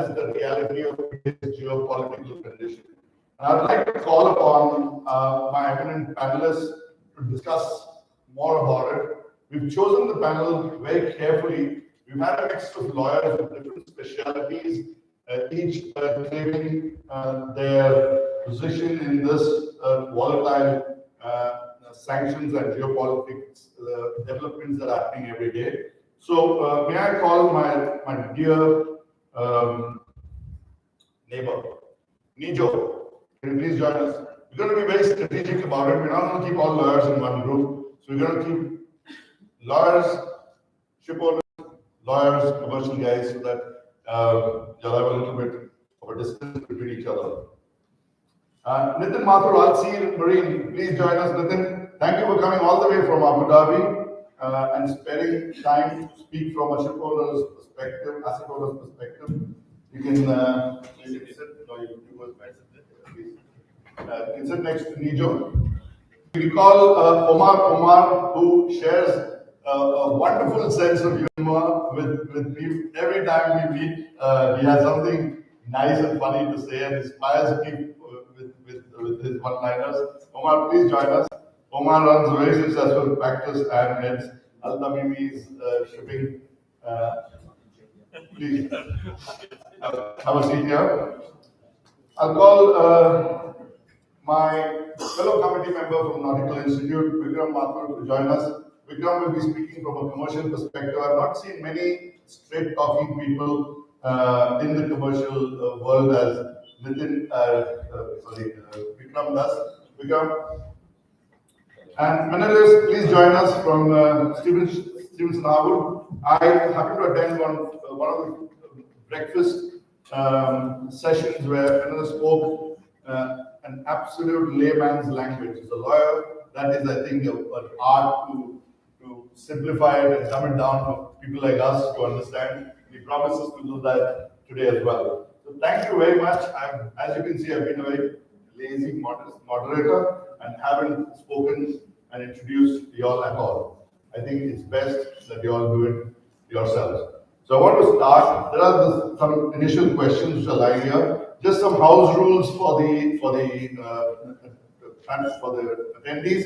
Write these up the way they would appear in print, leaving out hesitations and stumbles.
that is the reality of today's geopolitical condition. And I'd like to call upon my eminent panelists to discuss more about it. We've chosen the panel very carefully. We've had a mix of lawyers with different specialities, each claiming their position in this volatile sanctions and geopolitics developments that are happening every day. So may I call my dear neighbor, Nijoe. Can you please join us? We're going to be very strategic about it. We're not going to keep all lawyers in one group. So we're going to keep lawyers, shipowners, lawyers, commercial guys, so that you'll have a little bit of a distance between each other. Nitin, Mathur, Al Marine, please join us. Nitin, thank you for coming all the way from Abu Dhabi and sparing time to speak from a shipowner's perspective, asset owner's perspective. You can sit, no, you go back. You can sit next to Nijoe. We call Omar, who shares a wonderful sense of humor with me. Every time we meet, he has something nice and funny to say and inspires me with his one-liners. Omar, please join us. Omar runs a very successful practice and heads Al Tamimi's shipping. Please have a seat here. I'll call my fellow committee member from Nautical Institute, Vikram Mathur, to join us. Vikram will be speaking from a commercial perspective. I've not seen many straight-talking people in the commercial world as Nitin, Vikram does. Vikram. And Panellists, please join us from Stevenson Harbour. I happened to attend one of the breakfast sessions where Panellists spoke an absolute layman's language. As a lawyer, that is, I think, an art to simplify it and dumb it down for people like us to understand. He promises to do that today as well. So thank you very much. As you can see, I've been a very lazy moderator and haven't spoken and introduced you all at all. I think it's best that you all do it yourselves. So I want to start. There are some initial questions which are lying here. Just some house rules for the attendees.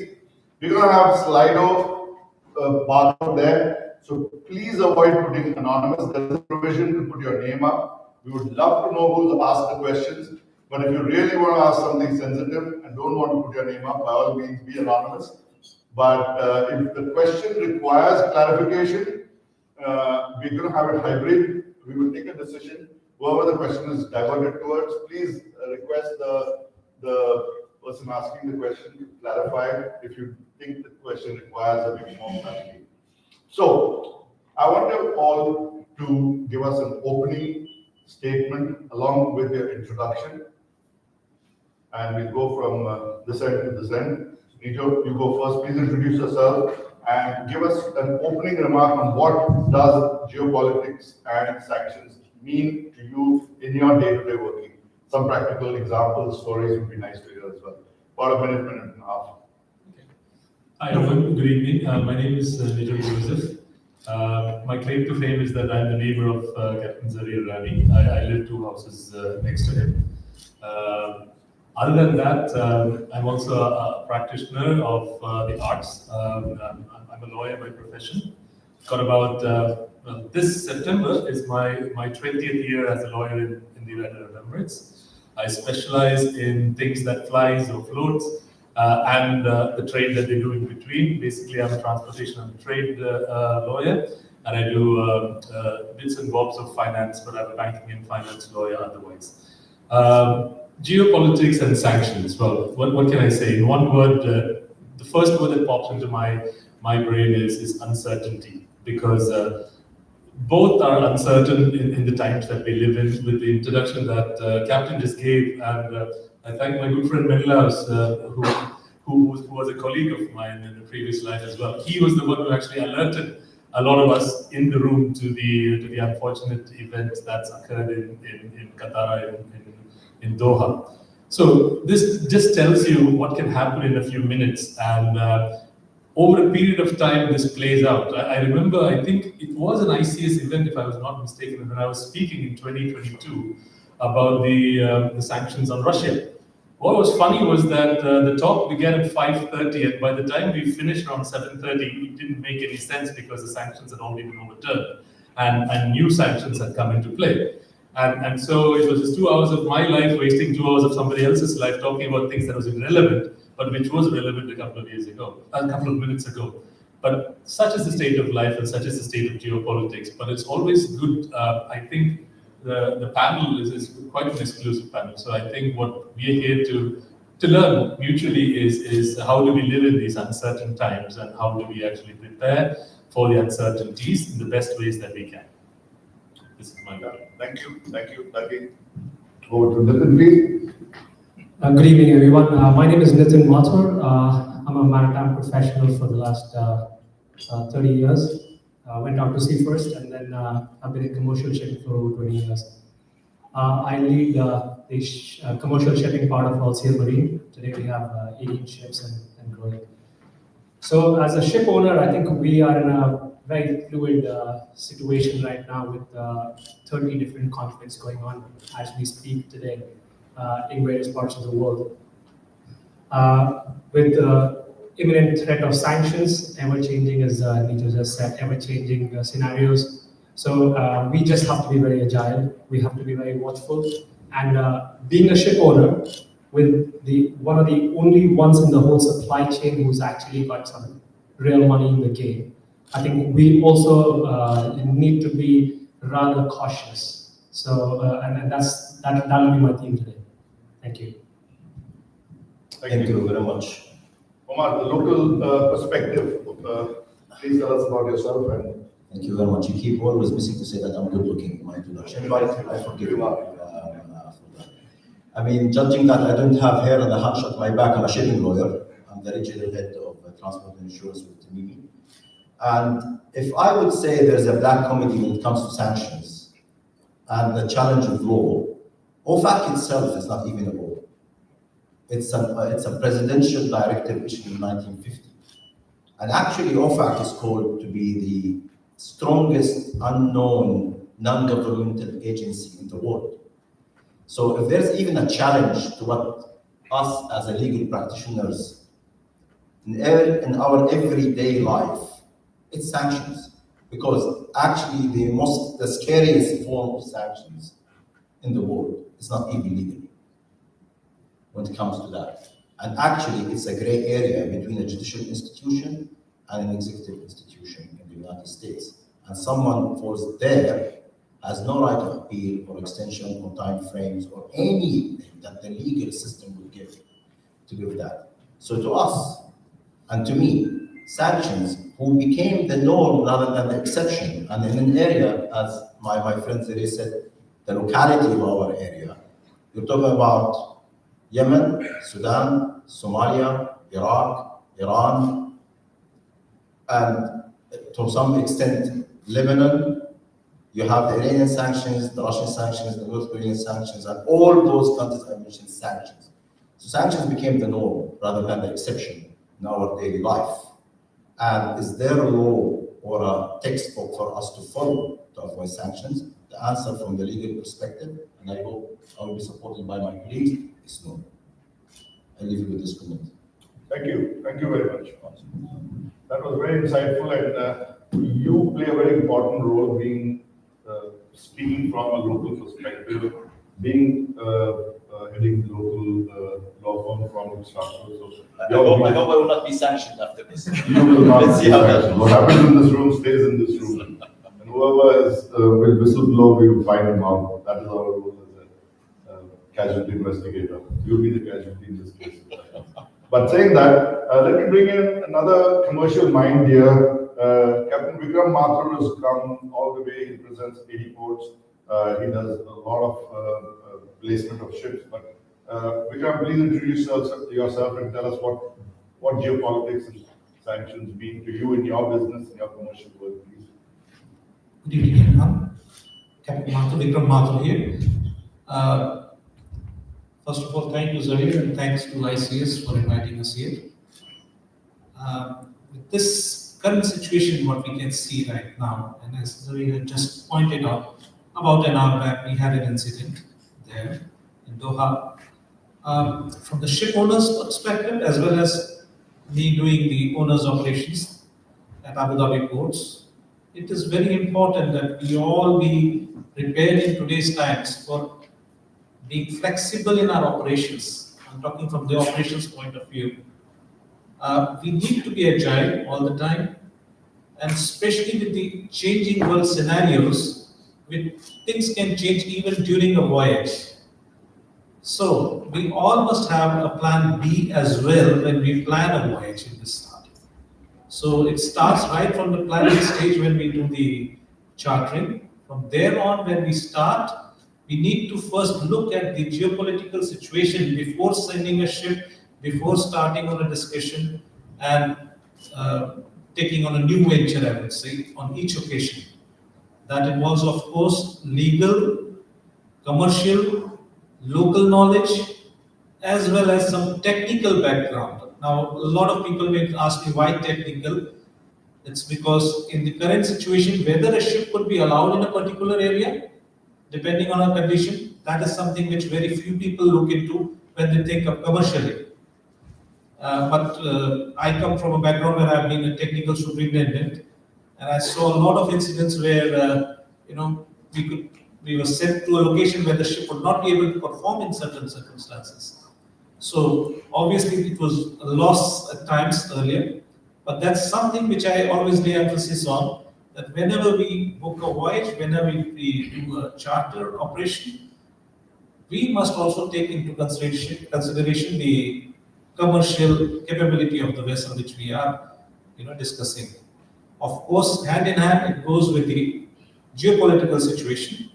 We're going to have Slido barcode there. So please avoid putting anonymous. There is a provision to put your name up. We would love to know who's asked the questions. But if you really want to ask something sensitive and don't want to put your name up, by all means, be anonymous. But if the question requires clarification, we're going to have it hybrid. We will take a decision. Whoever the question is diverted towards, please request the person asking the question to clarify if you think the question requires a bit more clarity. So, I want you all to give us an opening statement along with your introduction. And we'll go from this end to this end. Nijoe, you go first. Please introduce yourself and give us an opening remark on what does geopolitics and sanctions mean to you in your day-to-day working. Some practical examples, stories would be nice to hear as well. About a minute and a half. Hi, everyone. Good evening. My name is Nijoe. My claim to fame is that I'm the neighbor of Captain Zarir Irani. I live 2 houses next to him. Other than that, I'm also a practitioner of the arts. I'm a lawyer by profession. Got about this September is my 20th year as a lawyer in the United Arab Emirates. I specialize in things that flies or floats and the trade that they do in between. Basically, I'm a transportation and trade lawyer, and I do bits and bobs of finance, but I'm a banking and finance lawyer otherwise. Geopolitics and sanctions. Well, what can I say? In one word, the first word that pops into my brain is uncertainty, because both are uncertain in the times that we live in. With the introduction that Captain just gave, and I thank my good friend Menelaus, who was a colleague of mine in a previous life as well. He was the one who actually alerted a lot of us in the room to the unfortunate event that's occurred in Qatar, in Doha. So this just tells you what can happen in a few minutes, and over a period of time, this plays out. I remember, I think it was an ICS event, if I was not mistaken, when I was speaking in 2022 about the sanctions on Russia. What was funny was that the talk began at 5:30, and by the time we finished around 7:30, it didn't make any sense because the sanctions had already been overturned, and new sanctions had come into play. And so it was just 2 hours of my life wasting 2 hours of somebody else's life talking about things that was irrelevant, but which was relevant a couple of years ago, a couple of minutes ago. But such is the state of life and such is the state of geopolitics. But it's always good, I think the panel is quite an exclusive panel. So I think what we are here to learn mutually is how do we live in these uncertain times and how do we actually prepare for the uncertainties in the best ways that we can. This is my view. Thank you, Thani. Over to Nitin, please. Good evening, everyone. My name is Nitin Mathur. I'm a maritime professional for the last 30 years. Went out to sea first, and then I've been in commercial shipping for over 20 years. I lead the commercial shipping part of Allseas Marine. Today we have 18 ships and growing. So as a ship owner, I think we are in a very fluid situation right now with 30 different conflicts going on as we speak today in various parts of the world. With the imminent threat of sanctions, ever-changing, as Nijoe just said, ever-changing scenarios. So we just have to be very agile. We have to be very watchful. And being a ship owner, with one of the only ones in the whole supply chain who's actually got some real money in the game, I think we also need to be rather cautious. So, and that'll be my theme today. Thank you. Thank you very much. Omar, the local perspective. Please tell us about yourself. And Thank you very much. You keep always missing to say that I'm good looking in my introduction, but I forgive you for that. I mean, judging that I don't have hair and a hatch at my back, I'm a shipping lawyer. I'm the regional head of transport and insurance with Thani. And if I would say there's a black comedy when it comes to sanctions and the challenge of law, OFAC itself is not even a law. It's a presidential directive issued in 1950. And actually, OFAC is called to be the strongest unknown non-governmental agency in the world. So if there's even a challenge to what us as a legal practitioners in our everyday life, it's sanctions. Because actually the scariest form of sanctions in the world is not even legal when it comes to that. And actually it's a gray area between a judicial institution and an executive institution in the United States. And someone who falls there has no right of appeal or extension or time frames or anything that the legal system will give to give that. So to us, and to me, sanctions, who became the norm rather than the exception, and in an area, as my friend Zarir said, the locality of our area, you're talking about Yemen, Sudan, Somalia, Iraq, Iran, and to some extent, Lebanon. You have the Iranian sanctions, the Russian sanctions, the North Korean sanctions, and all those countries I mentioned sanctions. So sanctions became the norm rather than the exception in our daily life. And is there a law or a textbook for us to follow to avoid sanctions? The answer from the legal perspective, and I hope I will be supported by my colleagues, is no. I leave you with this comment. thank you very much. That was very insightful, and you play a very important role being speaking from a local perspective, being heading the local law firm from Registrar. So I hope I will not be sanctioned after this. You will not Let's see how that goes. What happens in this room stays in this room. And whoever will whistleblow, we will find him out. That is our role as a casualty investigator. You'll be the casualty in this case. But saying that, let me bring in another commercial mind here. Captain Vikram Mathur has come all the way. He presents 80 ports. He does a lot of placement of ships. But Vikram, please introduce yourself and tell us what geopolitics and sanctions mean to you in your business, in your commercial world, please. Good evening, everyone. Captain Mathur, Vikram Mathur here. First of all, thank you, Zarir, and thanks to ICS for inviting us here. with this current situation, what we can see right now, and as Zarir just pointed out, about an hour back, we had an incident there in Doha. From the ship owner's perspective, as well as me doing the owner's operations at Abu Dhabi ports, it is very important that we all be prepared in today's times for being flexible in our operations. I'm talking from the operations point of view. We need to be agile all the time, and especially with the changing world scenarios, things can change even during a voyage. So we all must have a plan B as well when we plan a voyage in this start. So it starts right from the planning stage when we do the chartering. From there on, when we start, we need to first look at the geopolitical situation before sending a ship, before starting on a discussion and taking on a new venture, I would say, on each occasion. That involves, of course, legal, commercial, local knowledge, as well as some technical background. Now, a lot of people may ask me why technical. It's because in the current situation, whether a ship could be allowed in a particular area, depending on a condition, that is something which very few people look into when they think of commercially. But I come from a background where I've been a technical superintendent, and I saw a lot of incidents where we were sent to a location where the ship would not be able to perform in certain circumstances. So obviously it was a loss at times earlier, but that's something which I always lay emphasis on, that whenever we book a voyage, whenever we do a charter operation, we must also take into consideration the commercial capability of the vessel which we are discussing. Of course, hand in hand, it goes with the geopolitical situation.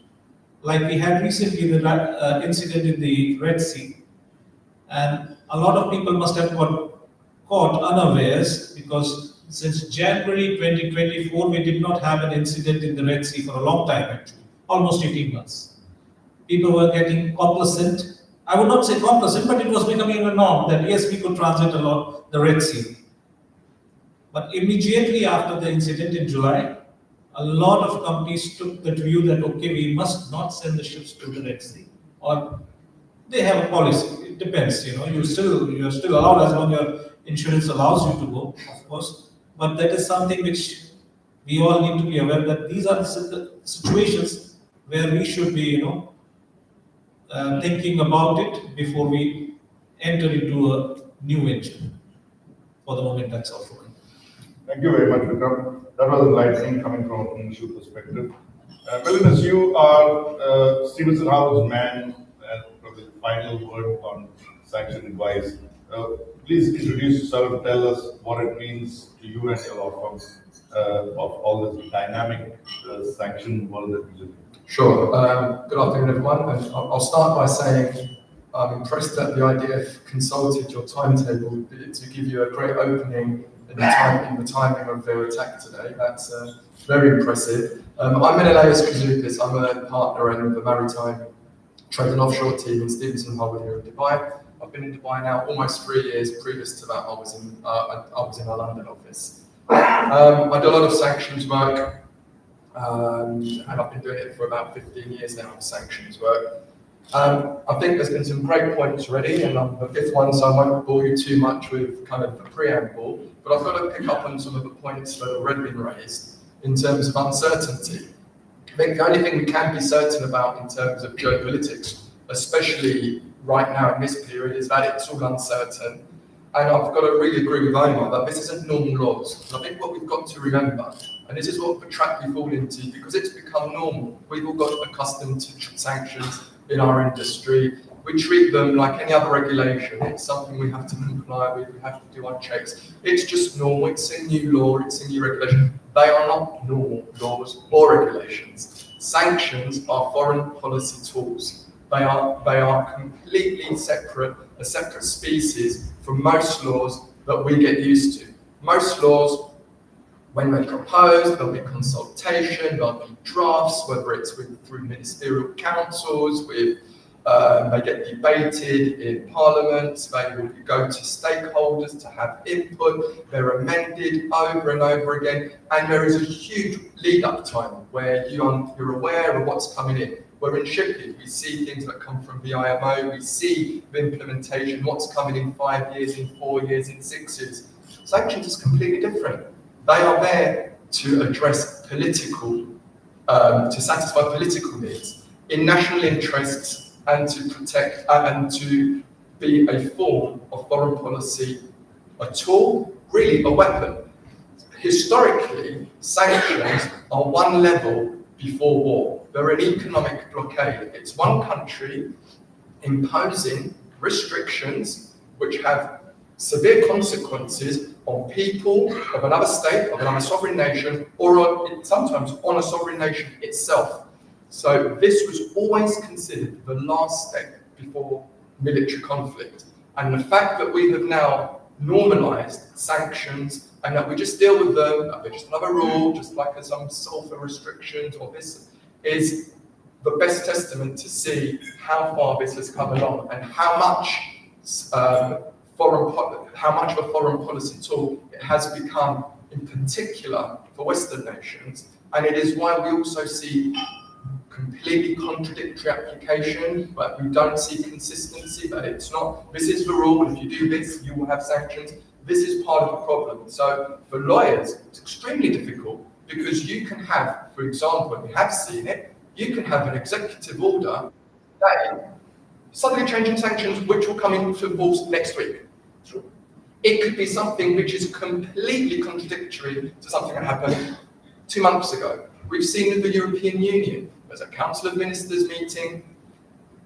Like we had recently the incident in the Red Sea, and a lot of people must have got caught unawares because since January 2024, we did not have an incident in the Red Sea for a long time, actually, almost 18 months. People were getting complacent. I would not say complacent, but it was becoming a norm that yes, we could transit along the Red Sea. But immediately after the incident in July, a lot of companies took the view that, okay, we must not send the ships to the Red Sea. Or they have a policy. It depends, you're still allowed as long as your insurance allows you to go, of course. But that is something which we all need to be aware that these are the situations where we should be, thinking about it before we enter into a new venture. For the moment, that's all for me. Thank you very much, Vikram. That was enlightening coming from a commercial perspective. Melinus, you are Stevenson House man and probably the final word on sanction advice. Please introduce yourself, tell us what it means to you and your law firm of all this dynamic sanction world that we live in. Sure. Good afternoon, everyone. And I'll start by saying I'm impressed that the IDF consulted your timetable to give you a great opening in the timing of their attack today. That's very impressive. I'm Menelaus Kouzoupis. I'm a partner in the Maritime Trade and Offshore team in Stevenson Harbour here in Dubai. I've been in Dubai now almost 3 years. Previous to that, I was in our London office. I do a lot of sanctions work, and I've been doing it for about 15 years now, sanctions work. I think there's been some great points already, and I'm the fifth one, so I won't bore you too much with kind of the preamble, but I've got to pick up on some of the points that have already been raised in terms of uncertainty. I think the only thing we can be certain about in terms of geopolitics, especially right now in this period, is that it's all uncertain. And I've got to really agree with Omar that this isn't normal laws. And I think what we've got to remember, and this is what the trap we fall into, because it's become normal. We've all got accustomed to sanctions in our industry. We treat them like any other regulation. It's something we have to comply with, we have to do our checks. It's just normal, it's a new law, it's a new regulation. They are not normal laws or regulations. Sanctions are foreign policy tools. They are completely separate, a separate species from most laws that we get used to. Most laws, when they propose, there'll be consultation, there'll be drafts, whether it's through ministerial councils, with They get debated in parliaments, they will go to stakeholders to have input, they're amended over and over again, and there is a huge lead-up time where you're aware of what's coming in. Where in shipping, we see things that come from the IMO, we see the implementation, what's coming in 5 years, in 4 years, in 6 years. Sanctions is completely different. They are there to address political, to satisfy political needs, in national interests, and to protect, and to be a form of foreign policy, a tool, really a weapon. Historically, sanctions are one level before war. They're an economic blockade. It's one country imposing restrictions which have severe consequences on people of another state, of another sovereign nation, or sometimes on a sovereign nation itself. So this was always considered the last step before military conflict. And the fact that we have now normalized sanctions and that we just deal with them, that they're just another rule, just like some sulfur restrictions or this, is the best testament to see how far this has come along and how much how much of a foreign policy tool it has become, in particular for Western nations. And it is why we also see completely contradictory application, but we don't see consistency, that it's not, this is the rule, if you do this, you will have sanctions. This is part of the problem. So for lawyers, it's extremely difficult because you can have, for example, and we have seen it, you can have an executive order today, suddenly changing sanctions, which will come into force next week. It could be something which is completely contradictory to something that happened 2 months ago. We've seen in the European Union, there's a Council of Ministers meeting,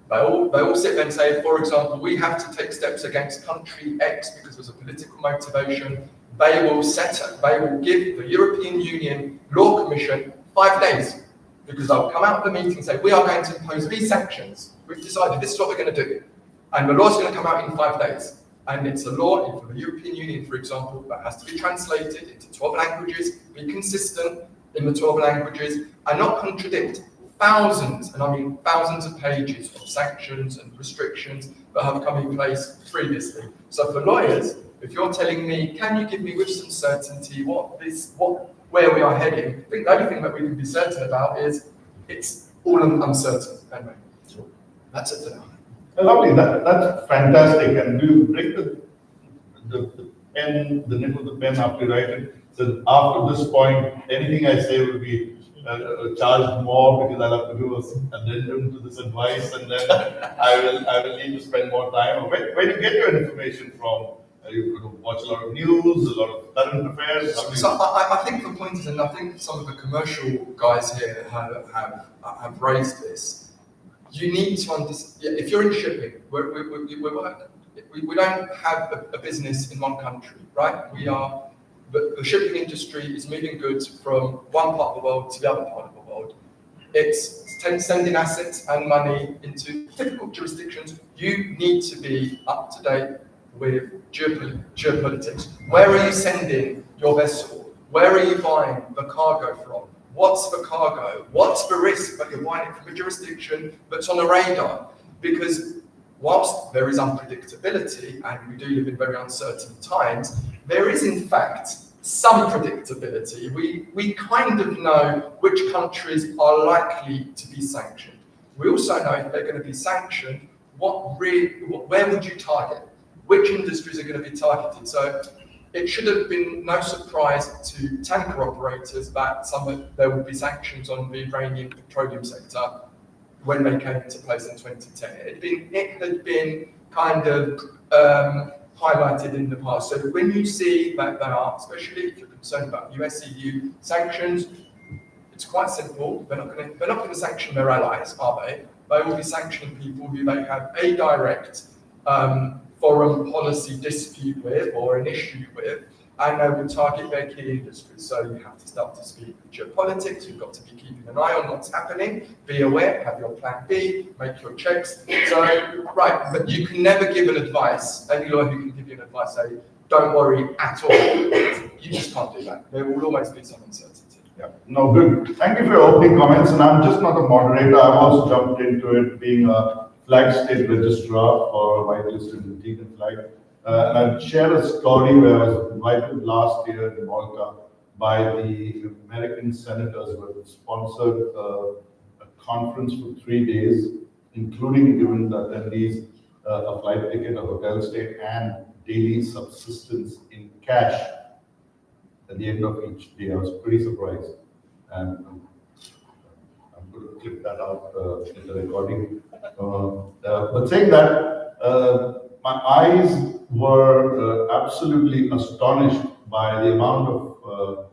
they all sit there and say, for example, we have to take steps against country X because there's a political motivation. They will give the European Union Law Commission 5 days because they'll come out of the meeting and say, we are going to impose these sanctions. We've decided this is what we're going to do. And the law's going to come out in 5 days. And it's a law for the European Union, for example, that has to be translated into 12 languages, be consistent in the 12 languages, and not contradict thousands, and I mean thousands of pages of sanctions and restrictions that have come in place previously. So for lawyers, if you're telling me, can you give me with some certainty where we are heading, I think the only thing that we can be certain about is it's all uncertain. Anyway, so that's it for now. Lovely, that's fantastic. And do you break the pen, the nib of the pen after you write it? So after this point, anything I say will be charged more because I'll have to do an addendum to this advice, and then I will need to spend more time. Where do you get your information from? You watch a lot of news, a lot of current affairs. So I think the point is, and I think some of the commercial guys here have raised this. You need to understand, if you're in shipping, we don't have a business in one country, right? The shipping industry is moving goods from one part of the world to the other part of the world. It's sending assets and money into difficult jurisdictions. You need to be up to date with geopolitics. Where are you sending your vessel? Where are you buying the cargo from? What's the cargo? What's the risk that you're buying it from a jurisdiction that's on the radar? Because whilst there is unpredictability, and we do live in very uncertain times, there is in fact some predictability. We kind of know which countries are likely to be sanctioned. We also know if they're going to be sanctioned, where would you target? Which industries are going to be targeted? So it should have been no surprise to tanker operators that there would be sanctions on the Iranian petroleum sector when they came into place in 2010. It had been kind of highlighted in the past. So when you see that they are, especially if you're concerned about US-EU sanctions, it's quite simple. They're not going to sanction their allies, are they? They will be sanctioning people who they have a direct foreign policy dispute with or an issue with, and they will target their key industries. So you have to start to speak geopolitics, you've got to be keeping an eye on what's happening, be aware, have your plan B, make your checks. So, right, but you can never give an advice, any lawyer who can give you an advice, say, don't worry at all. You just can't do that. There will always be some uncertainty. Yeah, no, good. Thank you for your opening comments, and I'm just not a moderator. I've also jumped into it being a flag state registrar for whitelisted Antigua flag. And I'll share a story where I was invited last year in Malta by the American senators who had sponsored a conference for 3 days, including giving the attendees a flight ticket, a hotel stay, and daily subsistence in cash at the end of each day. I was pretty surprised. And I'm going to clip that out in the recording. But saying that, my eyes were absolutely astonished by the amount of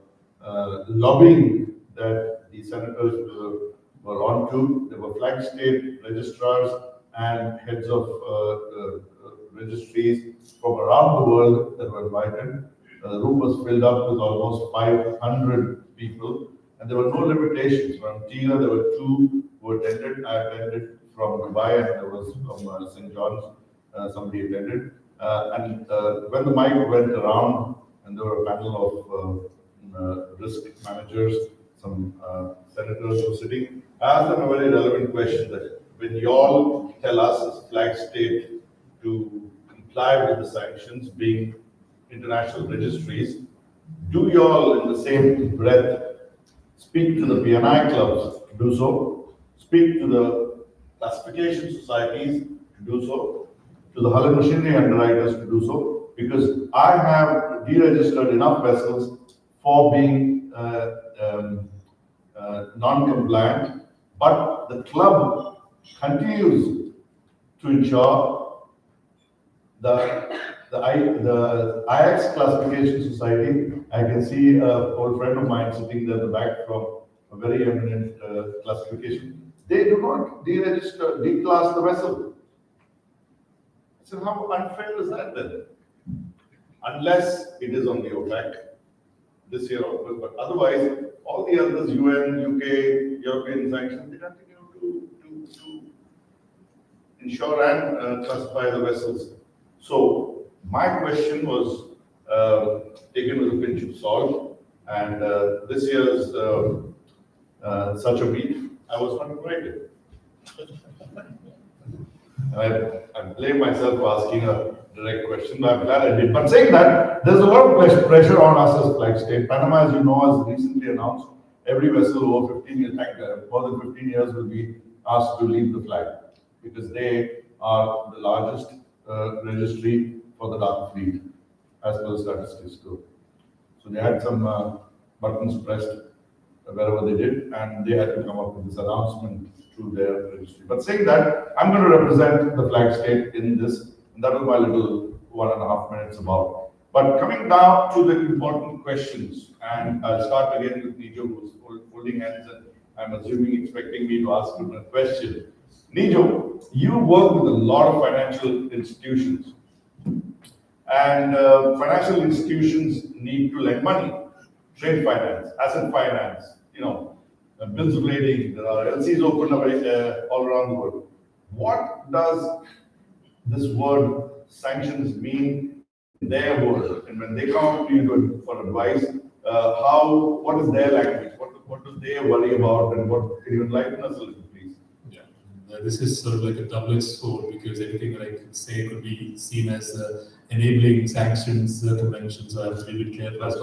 lobbying that the senators were onto. There were flag state registrars and heads of registries from around the world that were invited. The room was filled up with almost 500 people, and there were no limitations. From Antigua, there were 2 who attended. I attended from Dubai, and there was from St. John's, somebody attended. And when the mic went around, and there were a panel of risk managers, some senators were sitting, I asked them a very relevant question that when you all tell us as flag state to comply with the sanctions, being international registries, do you all in the same breath speak to the BNI clubs to do so, speak to the classification societies to do so, to the hull and machinery underwriters to do so, because I have deregistered enough vessels for being non-compliant, but the club continues to ensure the IX classification society. I can see an old friend of mine sitting there at the back from a very eminent classification. They do not deregister, declass the vessel. I said, how unfair is that then? Unless it is on the OPEC this year onwards, but otherwise, all the others, UN, UK, European sanctions, they continue to insure and classify the vessels. So my question was taken with a pinch of salt, and this year's such a meet, I was not invited. I blame myself for asking a direct question, but I'm glad I did. But saying that, there's a lot of pressure on us as flag state. Panama, as you know, has recently announced every vessel over 15 years, more than 15 years, will be asked to leave the flag because they are the largest registry for the dark fleet, as per the statistics go. So they had some buttons pressed wherever they did, and they had to come up with this announcement to their registry. But saying that, I'm going to represent the flag state in this, and that was my little 1.5 minutes about. But coming down to the important questions, and I'll start again with Nijoe, who's holding hands, and I'm assuming expecting me to ask him a question. Nijoe, you work with a lot of financial institutions, and financial institutions need to lend money, trade finance, asset finance, bills of lading, there are LCs open all around the world. What does this word sanctions mean in their world? And when they come up to you for advice, what is their language? What do they worry about, and what can you enlighten us a little, please? Yeah, this is sort of like a double-edged sword, because anything that I could say could be seen as enabling sanctions conventions. So I have to be a bit careful as to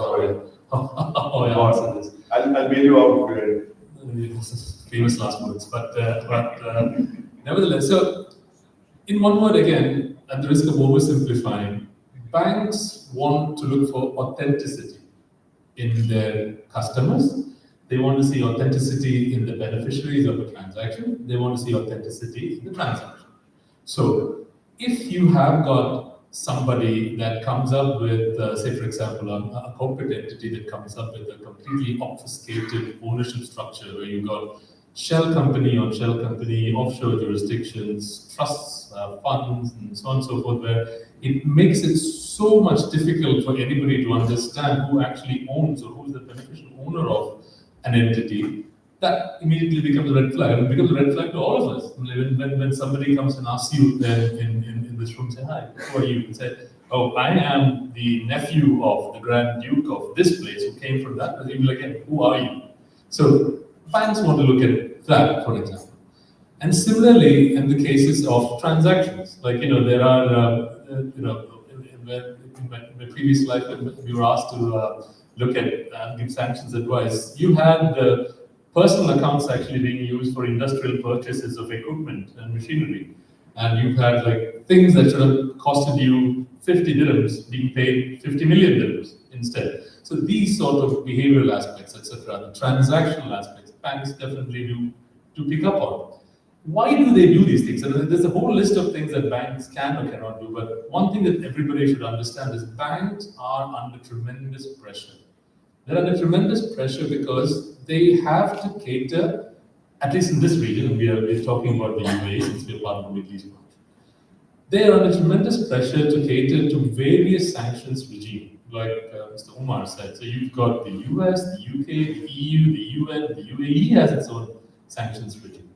how I answer this. I'll bail you out for it. Famous last words, but nevertheless, so in one word again, at the risk of oversimplifying, banks want to look for authenticity in their customers. They want to see authenticity in the beneficiaries of the transaction. They want to see authenticity in the transaction. So if you have got somebody that comes up with, say for example, a corporate entity that comes up with a completely obfuscated ownership structure where you've got shell company on shell company, offshore jurisdictions, trusts, funds, and so on and so forth, where it makes it so much difficult for anybody to understand who actually owns or who is the beneficial owner of an entity, that immediately becomes a red flag. And it becomes a red flag to all of us. When somebody comes and asks you in this room, say, hi, who are you? And say, oh, I am the nephew of the Grand Duke of this place who came from that. And you'll be like, hey, who are you? So banks want to look at that, for example. And similarly, in the cases of transactions, like, there are, in my previous life, when we were asked to look at give sanctions advice, you had personal accounts actually being used for industrial purchases of equipment and machinery. And you've had like things that should have costed you 50 dirhams being paid 50 million dirhams instead. So these sort of behavioral aspects, etc., the transactional aspects, banks definitely do to pick up on. Why do they do these things? And there's a whole list of things that banks can or cannot do, but one thing that everybody should understand is banks are under tremendous pressure. They're under tremendous pressure because they have to cater, at least in this region, and we're talking about the UAE since we're part of the Middle East branch. They are under tremendous pressure to cater to various sanctions regime, like Mr. Omar said. So you've got the US, the UK, the EU, the UN, the UAE has its own sanctions regime,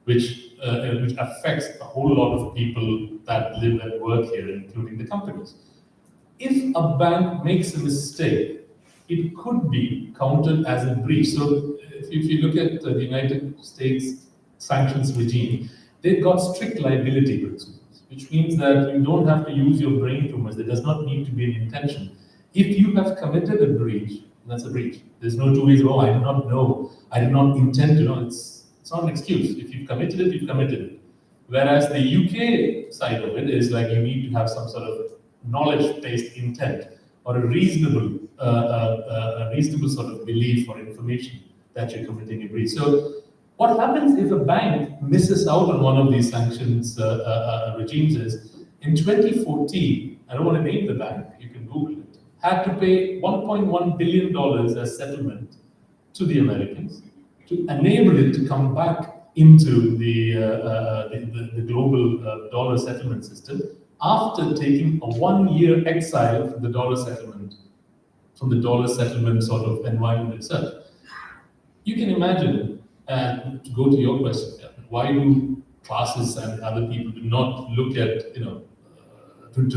which affects a whole lot of people that live and work here, including the companies. If a bank makes a mistake, it could be counted as a breach. So if you look at the United States sanctions regime, they've got strict liability principles, which means that you don't have to use your brain too much. There does not need to be an intention. If you have committed a breach, that's a breach. There's no two ways. Oh, I do not know. I did not intend to know. It's not an excuse. If you've committed it, you've committed it. Whereas the UK side of it is like you need to have some sort of knowledge-based intent or a reasonable sort of belief or information that you're committing a breach. So what happens if a bank misses out on one of these sanctions regimes is, in 2014, I don't want to name the bank, you can Google it, had to pay $1.1 billion as settlement to the Americans to enable it to come back into the global dollar settlement system after taking a 1-year exile from the dollar settlement sort of environment itself. You can imagine, and to go to your question, why do classes and other people do not look at, do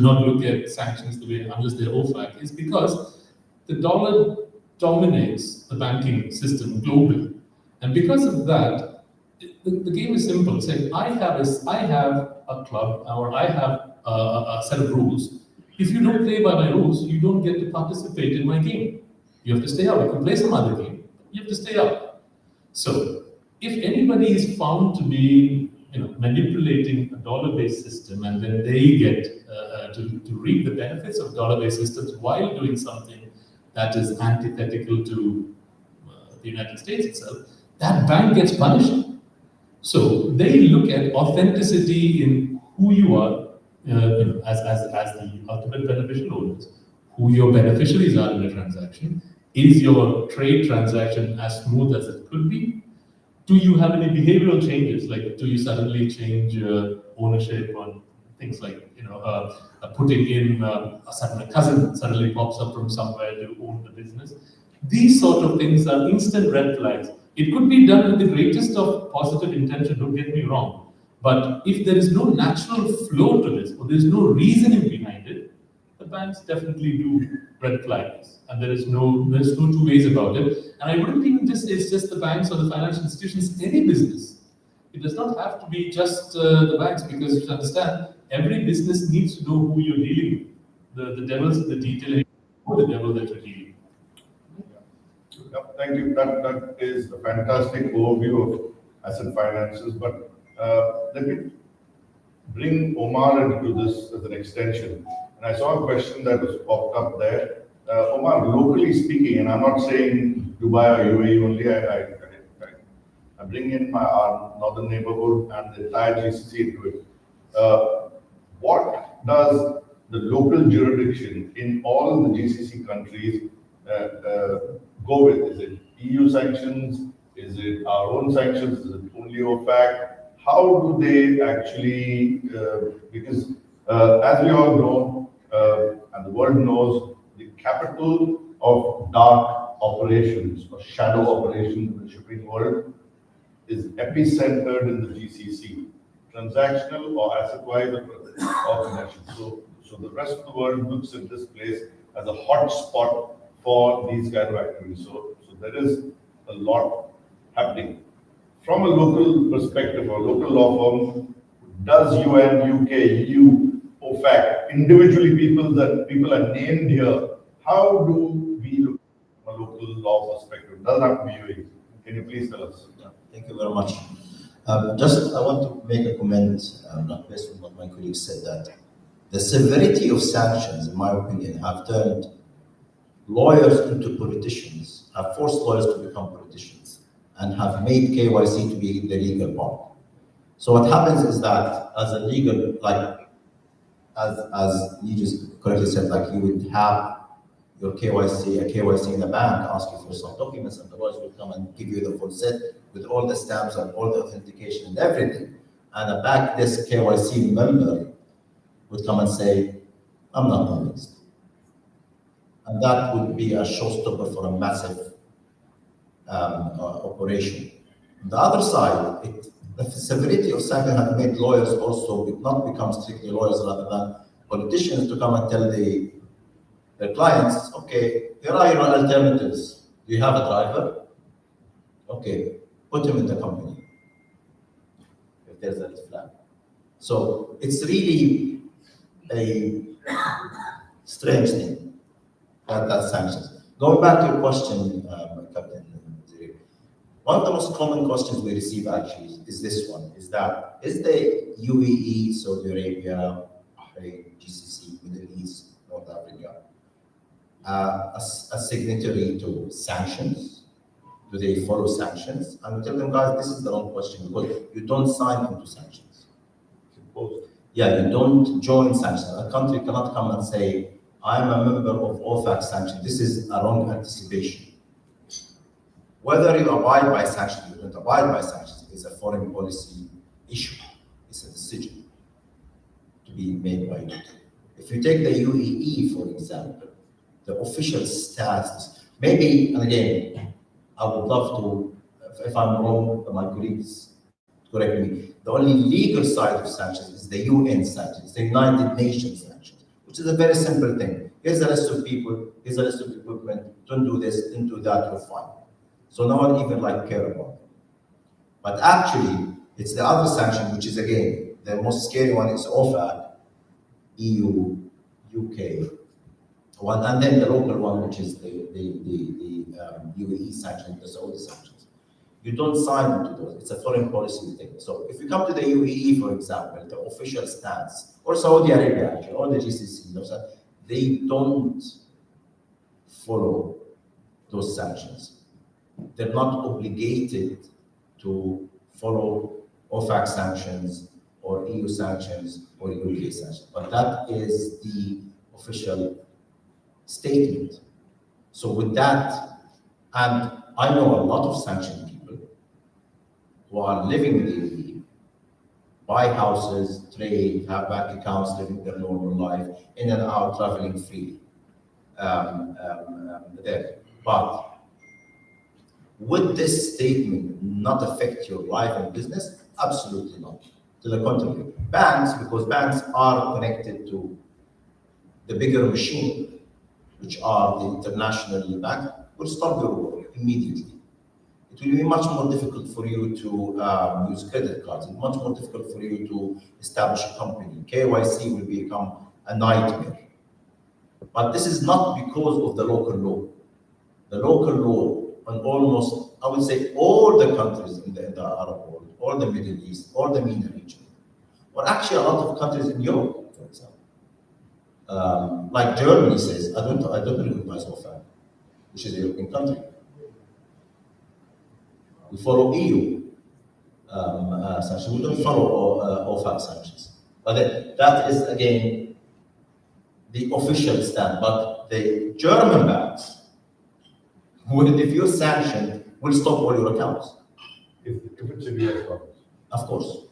not look at sanctions the way, unless they're OFAC, is because the dollar dominates the banking system globally. And because of that, the game is simple. Say, I have a club, or I have a set of rules. If you don't play by my rules, you don't get to participate in my game. You have to stay out. You can play some other game, you have to stay out. So if anybody is found to be manipulating a dollar-based system, and then they get to reap the benefits of dollar-based systems while doing something that is antithetical to the United States itself, that bank gets punished. So they look at authenticity in who you are as the ultimate beneficial owners, who your beneficiaries are in a transaction. Is your trade transaction as smooth as it could be? Do you have any behavioral changes? Like, do you suddenly change ownership on things like, putting in a cousin suddenly pops up from somewhere to own the business? These sort of things are instant red flags. It could be done with the greatest of positive intention, don't get me wrong. But if there is no natural flow to this, or there's no reasoning behind it, the banks definitely do red flags. And there's no two ways about it. And I wouldn't even just say it's just the banks or the financial institutions, any business. It does not have to be just the banks, because you should understand, every business needs to know who you're dealing with. The devil's in the detail, and you know the devil that you're dealing with. Yep, thank you. That is a fantastic overview of asset finances. But let me bring Omar into this as an extension. And I saw a question that was popped up there. Omar, locally speaking, and I'm not saying Dubai or UAE only, I bring in our northern neighborhood and the entire GCC into it. What does the local jurisdiction in all the GCC countries go with? Is it EU sanctions? Is it our own sanctions? Is it only OFAC? How do they actually, because as we all know, and the world knows, the capital of dark operations or shadow operations in the shipping world is epicentered in the GCC, transactional or asset-wise or commercial. So the rest of the world looks at this place as a hot spot for these kind of activities. So there is a lot happening. from a local perspective or local law firm, does UN, UK, EU, OFAC, individually people are named here, how do we look from a local law perspective? Doesn't have to be UAE. Can you please tell us? Yeah, thank you very much. I want to make a comment, not based on what my colleague said, that the severity of sanctions, in my opinion, have turned lawyers into politicians, have forced lawyers to become politicians, and have made KYC to be the legal part. So what happens is that as a legal, like, as you just correctly said, like you would have your KYC in the bank, ask you for some documents, and the lawyers will come and give you the full set with all the stamps and all the authentication and everything. And a back desk KYC member would come and say, I'm not convinced. And that would be a showstopper for a massive operation. On the other side, the severity of sanctions has made lawyers also not become strictly lawyers rather than politicians to come and tell their clients, okay, here are your alternatives. Do you have a driver? Okay, put him in the company if there's a red flag. So it's really a strange thing, that sanctions. Going back to your question, Captain Zarir, one of the most common questions we receive actually is this one, is the UAE, Saudi Arabia, Bahrain, GCC, Middle East, North Africa, a signatory to sanctions? Do they follow sanctions? And we tell them, guys, this is the wrong question because you don't sign into sanctions. Yeah, you don't join sanctions. A country cannot come and say, I'm a member of OFAC sanctions. This is a wrong anticipation. Whether you abide by sanctions or don't abide by sanctions is a foreign policy issue. It's a decision to be made by you. If you take the UAE, for example, the official stance, maybe, and again, I would love to, if I'm wrong, my colleagues correct me, the only legal side of sanctions is the UN sanctions, the United Nations sanctions, which is a very simple thing. Here's a list of people, here's a list of equipment, don't do this, don't do that, you're fine. So no one even care about it. But actually, it's the other sanction, which is again, the most scary one is OFAC, EU, UK, one, and then the local one, which is the UAE sanctions, the Saudi sanctions. You don't sign into those. It's a foreign policy thing. So if you come to the UAE, for example, the official stance, or Saudi Arabia, actually, or the GCC, they don't follow those sanctions. They're not obligated to follow OFAC sanctions or EU sanctions or UK sanctions. But that is the official statement. So with that, and I know a lot of sanctioned people who are living in the UAE, buy houses, trade, have bank accounts, living their normal life, in and out, traveling freely there. But would this statement not affect your life and business? Absolutely not. To the contrary, because banks are connected to the bigger machine, which are the international bank, will stop your work immediately. It will be much more difficult for you to use credit cards. It's much more difficult for you to establish a company. KYC will become a nightmare. But this is not because of the local law. The local law on almost, I would say, all the countries in the Arab world, or the Middle East, or the MENA region, or actually a lot of countries in Europe, for example. Like Germany says, I don't recognize OFAC, which is a European country. We follow EU sanctions. We don't follow OFAC sanctions. But that is, again, the official stand. But the German banks, if you're sanctioned, will stop all your accounts. If it's a US dollar. Of course.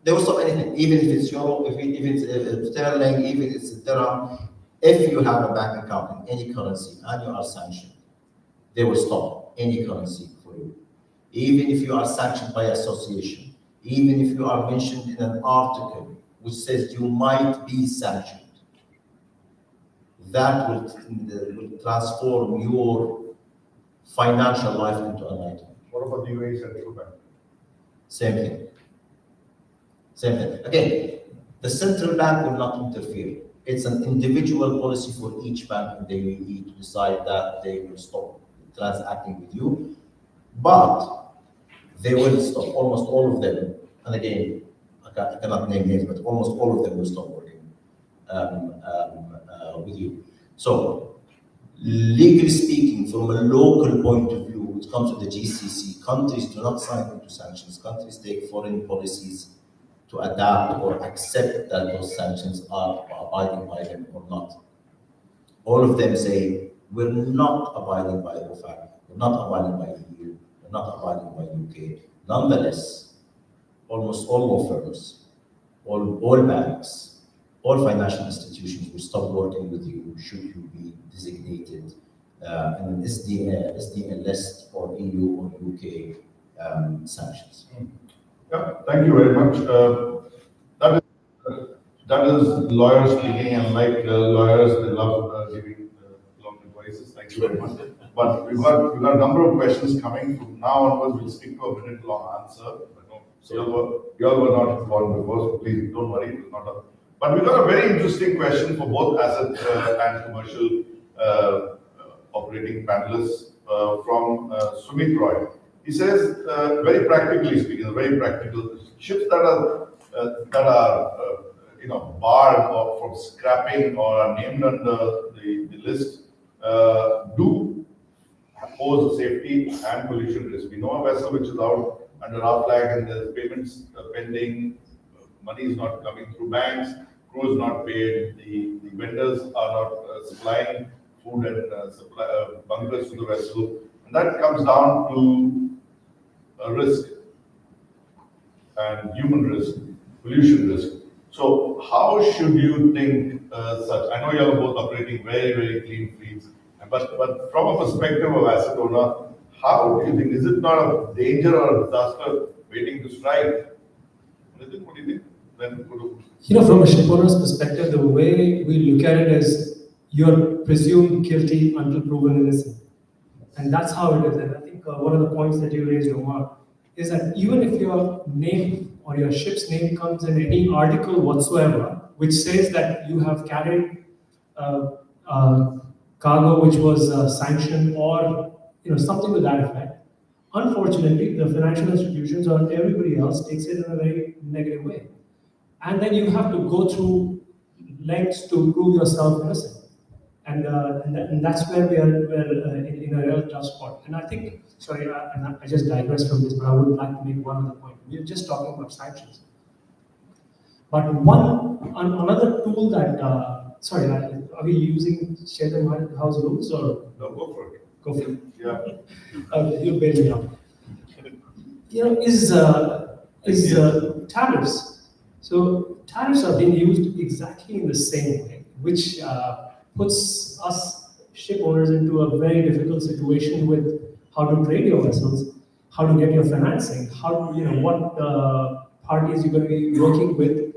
They will stop anything, even if it's euro, if it's sterling, even if it's dirham. If you have a bank account in any currency and you are sanctioned, they will stop any currency for you. Even if you are sanctioned by association, even if you are mentioned in an article which says you might be sanctioned, that will transform your financial life into a nightmare. What about the UAE Central Bank? Same thing. Same thing. Again, the central bank will not interfere. It's an individual policy for each bank in the UAE to decide that they will stop transacting with you, but they will stop, almost all of them. And again, I cannot name names, but almost all of them will stop working with you. So, legally speaking, from a local point of view, when it comes to the GCC, countries do not sign into sanctions. Countries take foreign policies to adapt or accept that those sanctions are abiding by them or not. All of them say, we're not abiding by OFAC, we're not abiding by EU, we're not abiding by UK. Nonetheless, almost all law firms, all banks, all financial institutions will stop working with you should you be designated in an SDN list or EU or UK sanctions. Yeah, thank you very much. That is lawyers speaking, and like lawyers, they love giving long advices. Thank you very much. But we've got a number of questions coming. From now onwards, we'll stick to a minute-long answer. So you all were not informed before, so please don't worry. It's not a, but we've got a very interesting question for both asset and commercial operating panelists from Sumit Roy. He says, very practically speaking, very practical, ships that are barred from scrapping or are named under the list do pose a safety and pollution risk. We know a vessel which is out under our flag and there's payments pending, money is not coming through banks, crew is not paid, the vendors are not supplying food and bunkers to the vessel, and that comes down to a risk and human risk, pollution risk. So how should you think such? I know you are both operating very, very clean fleets, but from a perspective of asset owner, how do you think? Is it not a danger or a disaster waiting to strike? Nitin, what do you think? From a shipowner's perspective, the way we look at it is you're presumed guilty until proven innocent. And that's how it is. And I think one of the points that you raised, Omar, is that even if your name or your ship's name comes in any article whatsoever, which says that you have carried cargo which was sanctioned or something to that effect, unfortunately, the financial institutions or everybody else takes it in a very negative way. And then you have to go through lengths to prove yourself innocent. And that's where we're in a real tough spot. And I think, sorry, I just digress from this, but I would like to make one other point. We're just talking about sanctions. But another tool that, are we using share the house rules or? No, go for it. Go for it. Yeah. You bail me out. Is tariffs. So tariffs are being used exactly in the same way, which puts us ship owners into a very difficult situation with how to trade your vessels, how to get your financing, what parties you're going to be working with,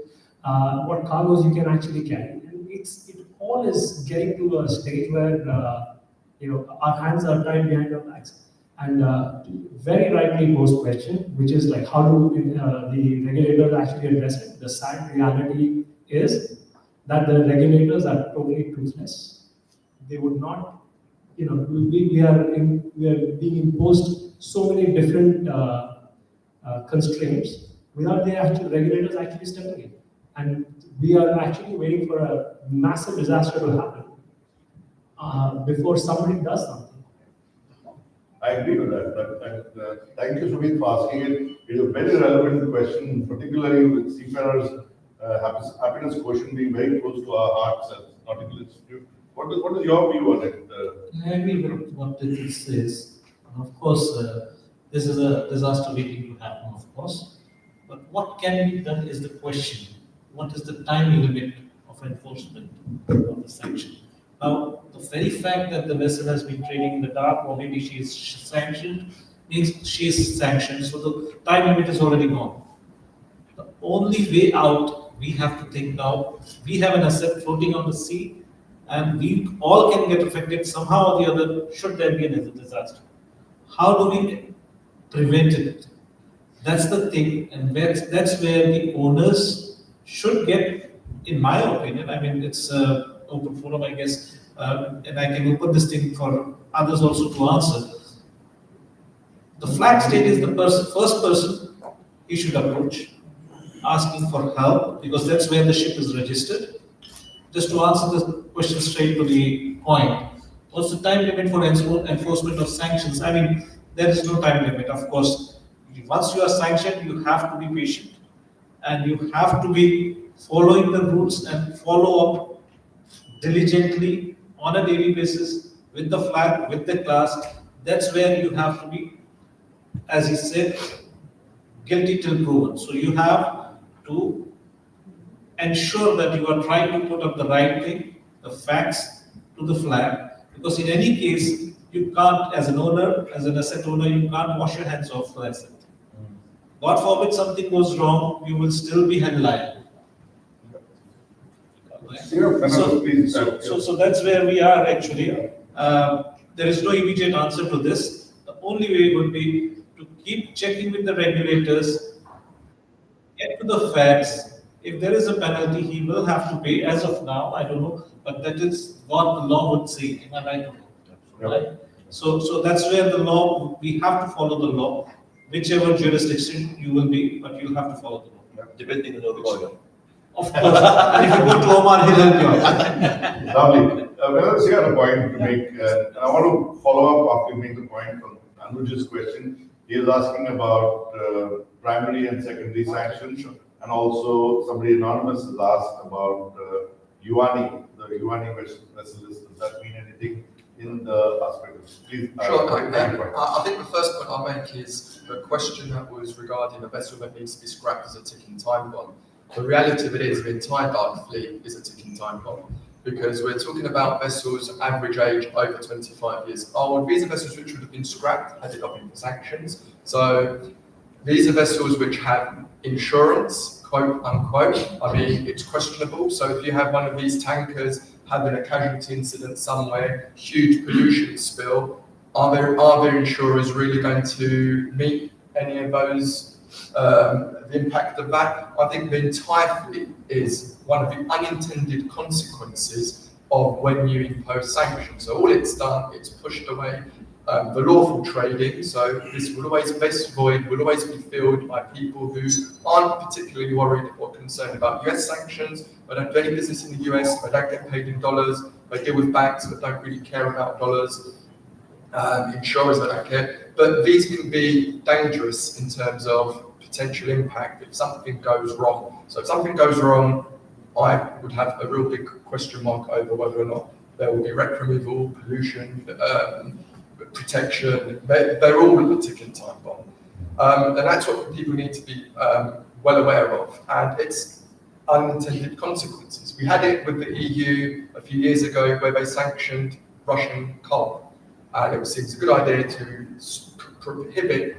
what cargoes you can actually carry. And it all is getting to a stage where our hands are tied behind our backs. And very rightly posed question, which is like, how do the regulators actually address it? The sad reality is that the regulators are totally toothless. They would not, we are being imposed so many different constraints without the actual regulators actually stepping in. And we are actually waiting for a massive disaster to happen before somebody does something. I agree with that, but thank you, Sumit, for asking it. It's a very relevant question, particularly with seafarers' happiness quotient being very close to our hearts as Nautical Institute. What is your view on it? I agree with what Nitin says. And of course, this is a disaster waiting to happen, of course. But what can be done is the question. What is the time limit of enforcement of the sanction? Now, the very fact that the vessel has been trading in the dark, or maybe she is sanctioned, means she is sanctioned, so the time limit is already gone. The only way out, we have to think now, we have an asset floating on the sea, and we all can get affected somehow or the other, should there be a disaster. How do we prevent it? That's the thing, and that's where the owners should get, in my opinion. I mean, it's an open forum, I guess, and I can open this thing for others also to answer. The flag state is the first person he should approach, asking for help, because that's where the ship is registered. Just to answer the question straight to the point, what's the time limit for enforcement of sanctions? I mean, there is no time limit, of course. Once you are sanctioned, you have to be patient, and you have to be following the rules and follow up diligently on a daily basis with the flag, with the class. That's where you have to be, as he said, guilty till proven. So you have to ensure that you are trying to put up the right thing, the facts to the flag, because in any case, you can't, as an owner, as an asset owner, you can't wash your hands off the asset. God forbid something goes wrong, you will still be held liable. So that's where we are actually. There is no immediate answer to this. The only way would be to keep checking with the regulators, get to the facts. If there is a penalty, he will have to pay. As of now, I don't know, but that is what the law would say. Am I right? Right? So that's where the law, we have to follow the law, whichever jurisdiction you will be, but you have to follow the law. Depending on the lawyer. Of course. And if you go to Omar, he'll help you out. Lovely. Menelaus, you had a point to make, and I want to follow up after you make the point from Anuj's question. He is asking about primary and secondary sanctions, and also somebody anonymous has asked about Yuani, the Yuani vessel list. Does that mean anything in the aspect of, please? Sure. I think the first point I'll make is the question that was regarding a vessel that needs to be scrapped as a ticking time bomb. The reality of it is the entire dark fleet is a ticking time bomb, because we're talking about vessels average age over 25 years old. These are vessels which would have been scrapped had it not been for sanctions. So these are vessels which have insurance, quote unquote. I mean, it's questionable. So if you have one of these tankers having a casualty incident somewhere, huge pollution spill, are their insurers really going to meet any of those, the impact of that? I think the entire fleet is one of the unintended consequences of when you impose sanctions. So all it's done, it's pushed away the lawful trading. So this void will always be filled by people who aren't particularly worried or concerned about US sanctions. They don't do any business in the US, they don't get paid in dollars, they deal with banks that don't really care about dollars, insurers that don't care. But these can be dangerous in terms of potential impact if something goes wrong. So if something goes wrong, I would have a real big question mark over whether or not there will be wreck removal, pollution, protection. They're all a ticking time bomb. And that's what people need to be well aware of. And it's unintended consequences. We had it with the EU a few years ago where they sanctioned Russian coal. And it seems a good idea to prohibit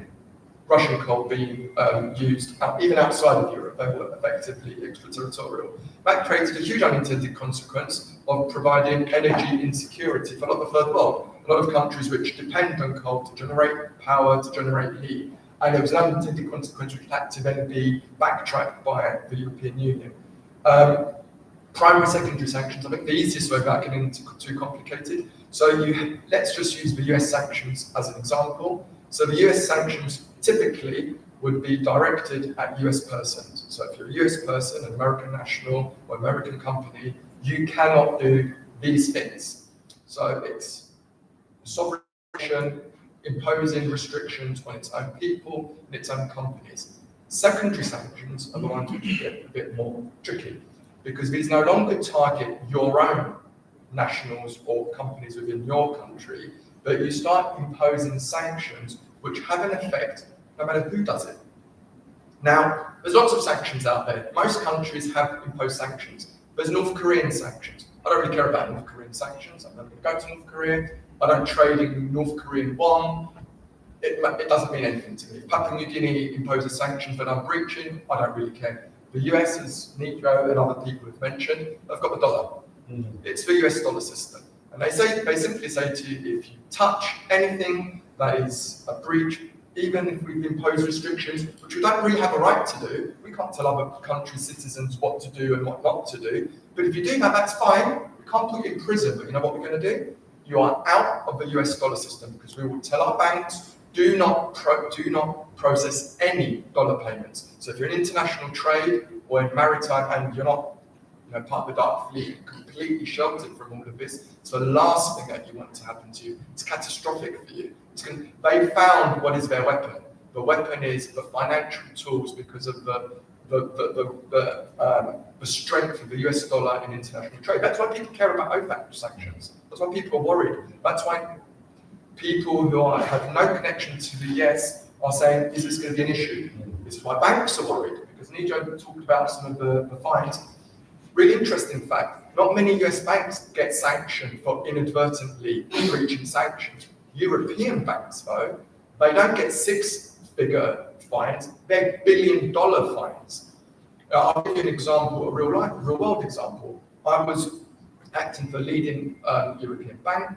Russian coal being used even outside of Europe. They were effectively extraterritorial. That created a huge unintended consequence of providing energy insecurity for a lot of the third world. A lot of countries which depend on coal to generate power, to generate heat. And there was an unintended consequence which had to then be backtracked by the European Union. Primary, secondary sanctions, I think the easiest way without getting too complicated. So let's just use the US sanctions as an example. So the US sanctions typically would be directed at US persons. So if you're a US person, an American national or American company, you cannot do these things. So it's sovereign nation imposing restrictions on its own people and its own companies. Secondary sanctions are the ones which get a bit more tricky, because these no longer target your own nationals or companies within your country, but you start imposing sanctions which have an effect no matter who does it. Now, there's lots of sanctions out there. Most countries have imposed sanctions. There's North Korean sanctions. I don't really care about North Korean sanctions. I'm not going to go to North Korea. I don't trade in North Korean won. It doesn't mean anything to me. If Papua New Guinea imposes sanctions that I'm breaching, I don't really care. The US, as Nijoe and other people have mentioned, they've got the dollar. It's the US dollar system. And they simply say to you, if you touch anything that is a breach even if we've imposed restrictions, which we don't really have a right to do. We can't tell other countries' citizens what to do and what not to do. But if you do that, that's fine. We can't put you in prison, but you know what we're going to do? You are out of the US dollar system, because we will tell our banks, do not process any dollar payments. So if you're in international trade or in maritime and you're not part of the dark fleet, completely sheltered from all of this, it's the last thing that you want to happen to you. It's catastrophic for you. They found what is their weapon. The weapon is the financial tools, because of the strength of the US dollar in international trade. That's why people care about OFAC sanctions. That's why people are worried. That's why people who have no connection to the US are saying, is this going to be an issue? This is why banks are worried, because Nijoe talked about some of the fines. Really interesting fact, not many US banks get sanctioned for inadvertently breaching sanctions. European banks, though, they don't get six-figure fines, they're billion-dollar fines. I'll give you an example, a real-world example. I was acting for a leading European bank.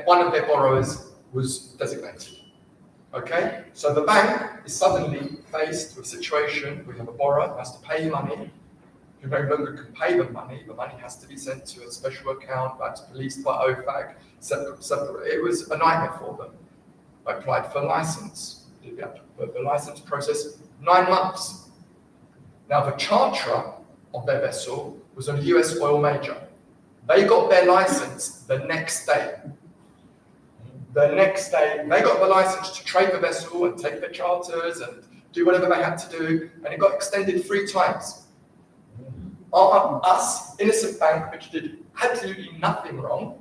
One of their borrowers was designated. Okay, so the bank is suddenly faced with a situation where you have a borrower who has to pay money. You no longer can pay the money has to be sent to a special account, that's policed by OFAC, separate. It was a nightmare for them. I applied for a license, the license process, 9 months. Now the charterer of their vessel was a US oil major. They got their license the next day. The next day, they got the license to trade the vessel and take their charters and do whatever they had to do, and it got extended 3 times. Us, innocent bank, which did absolutely nothing wrong,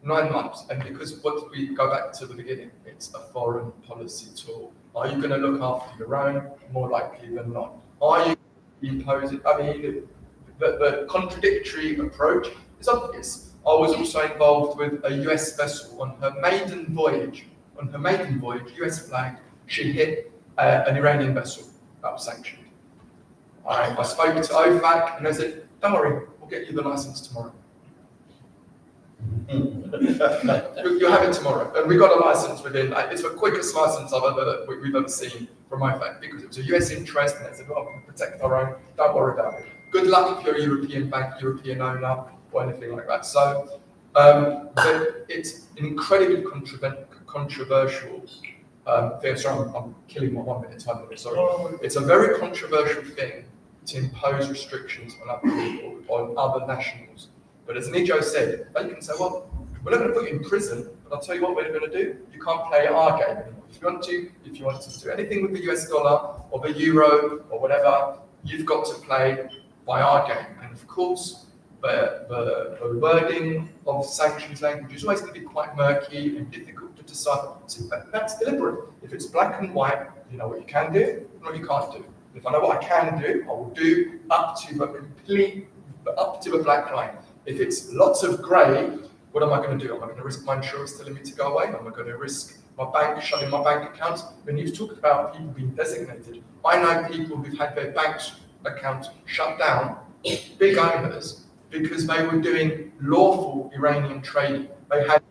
9 months. And because what we go back to the beginning, it's a foreign policy tool. Are you going to look after your own? More likely than not. Are you imposing? I mean, the contradictory approach is obvious. I was also involved with a US vessel on her maiden voyage. On her maiden voyage, US flagged, she hit an Iranian vessel that was sanctioned. I spoke to OFAC and they said, don't worry, we'll get you the license tomorrow. You'll have it tomorrow. And we got a license within, it's the quickest license we've ever seen from OFAC, because it was a US interest and they said, well, we'll protect our own, don't worry about it. Good luck if you're a European bank, European owner, or anything like that. So it's an incredibly controversial thing. Sorry, I'm killing my 1 minute time limit, sorry. It's a very controversial thing to impose restrictions on other people, on other nationals. But as Nijoe said, they can say, well, we're not going to put you in prison, but I'll tell you what we're going to do. You can't play our game anymore. If you want to do anything with the US dollar or the euro or whatever, you've got to play by our game. And of course, the wording of sanctions language is always going to be quite murky and difficult to decide. So that's deliberate. If it's black and white, you know what you can do and what you can't do. If I know what I can do, I will do up to the black line. If it's lots of grey, what am I going to do? Am I going to risk my insurance telling me to go away? Am I going to risk my bank shutting my bank accounts? When you've talked about people being designated, I know people who've had their bank accounts shut down, big owners, because they were doing lawful Iranian trading. They had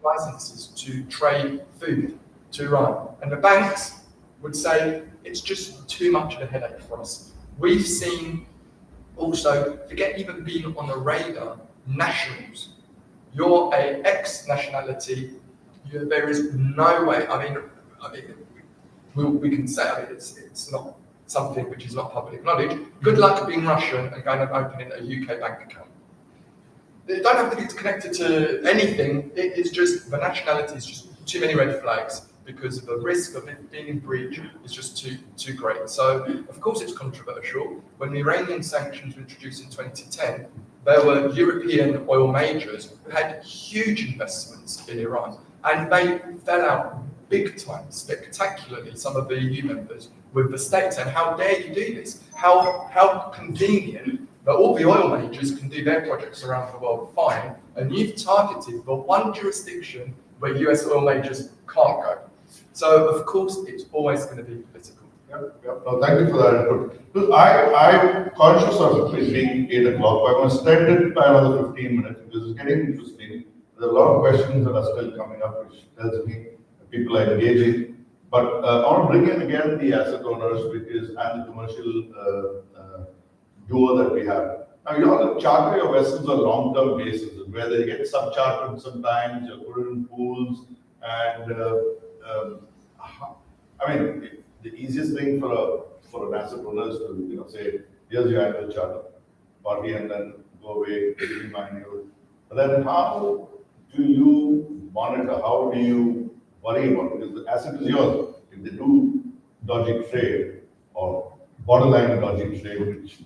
licenses to trade food to Iran. And the banks would say, it's just too much of a headache for us. We've seen also, forget even being on the radar, nationals. You're a ex-nationality, there is no way, we can say, it's not something which is not public knowledge. Good luck being Russian and going and opening a UK bank account. It don't have to be connected to anything. It's just the nationality is just too many red flags because the risk of it being in breach is just too great. So of course it's controversial. When the Iranian sanctions were introduced in 2010, there were European oil majors who had huge investments in Iran, and they fell out big time, spectacularly, some of the EU members, with the states. And how dare you do this? How convenient that all the oil majors can do their projects around the world fine, and you've targeted the one jurisdiction where US oil majors can't go. So of course it's always going to be political. Yep. No, thank you for that input. Look, I'm conscious of it being 8 o'clock, but I'm going to extend it by another 15 minutes because it's getting interesting. There's a lot of questions that are still coming up, which tells me that people are engaging. But I want to bring in again the asset owners, and the commercial duo that we have. Now, you all charter your vessels on long-term basis, where they get sub-chartered sometimes, you're put in pools, and I mean, the easiest thing for an asset owner is to say, here's your annual charter, party, and then go away, remind you. But then how do you monitor? How do you worry about it? Because the asset is yours. If they do dodgy trade or borderline dodgy trade, which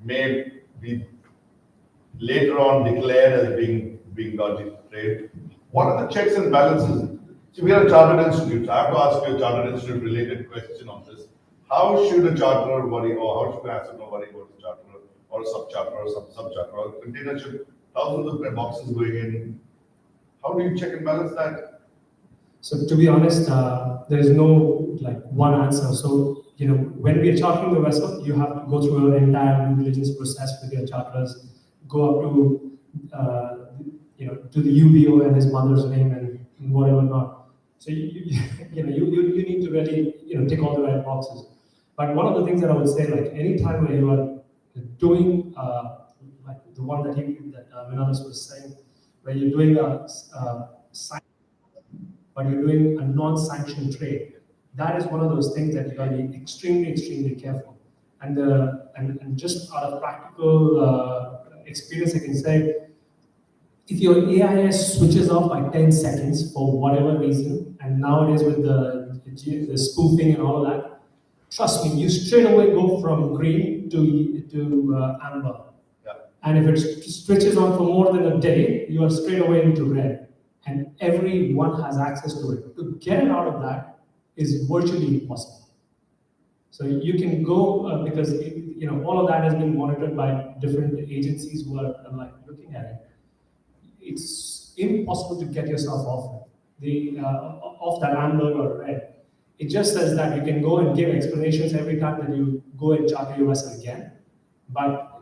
may be later on declared as being dodgy trade, what are the checks and balances? See, we are a chartered institute. I have to ask you a chartered institute related question on this. How should a charterer worry, or how should an asset owner worry about a charterer or a sub-charterer or sub-charterer or a container ship, thousands of boxes going in? How do you check and balance that? So to be honest, there is no one answer. So when we are chartering the vessel, you have to go through an entire due diligence process with your charterers, go up to to the UBO and his mother's name and whatever not. So you need to really tick all the right boxes. But one of the things that I would say, anytime where you are doing like the one that Menelaus was saying, where you're doing but you're doing a non-sanctioned trade, that is one of those things that you got to be extremely, extremely careful. And just out of practical experience, I can say, if your AIS switches off by 10 seconds for whatever reason, and nowadays with the spoofing and all of that, trust me, you straight away go from green to amber. Yeah. And if it switches on for more than a day, you are straight away into red. And everyone has access to it. To get it out of that is virtually impossible. So you can go because all of that has been monitored by different agencies who are looking at it. It's impossible to get yourself off that amber or red. It just says that you can go and give explanations every time that you go and charter your vessel again. But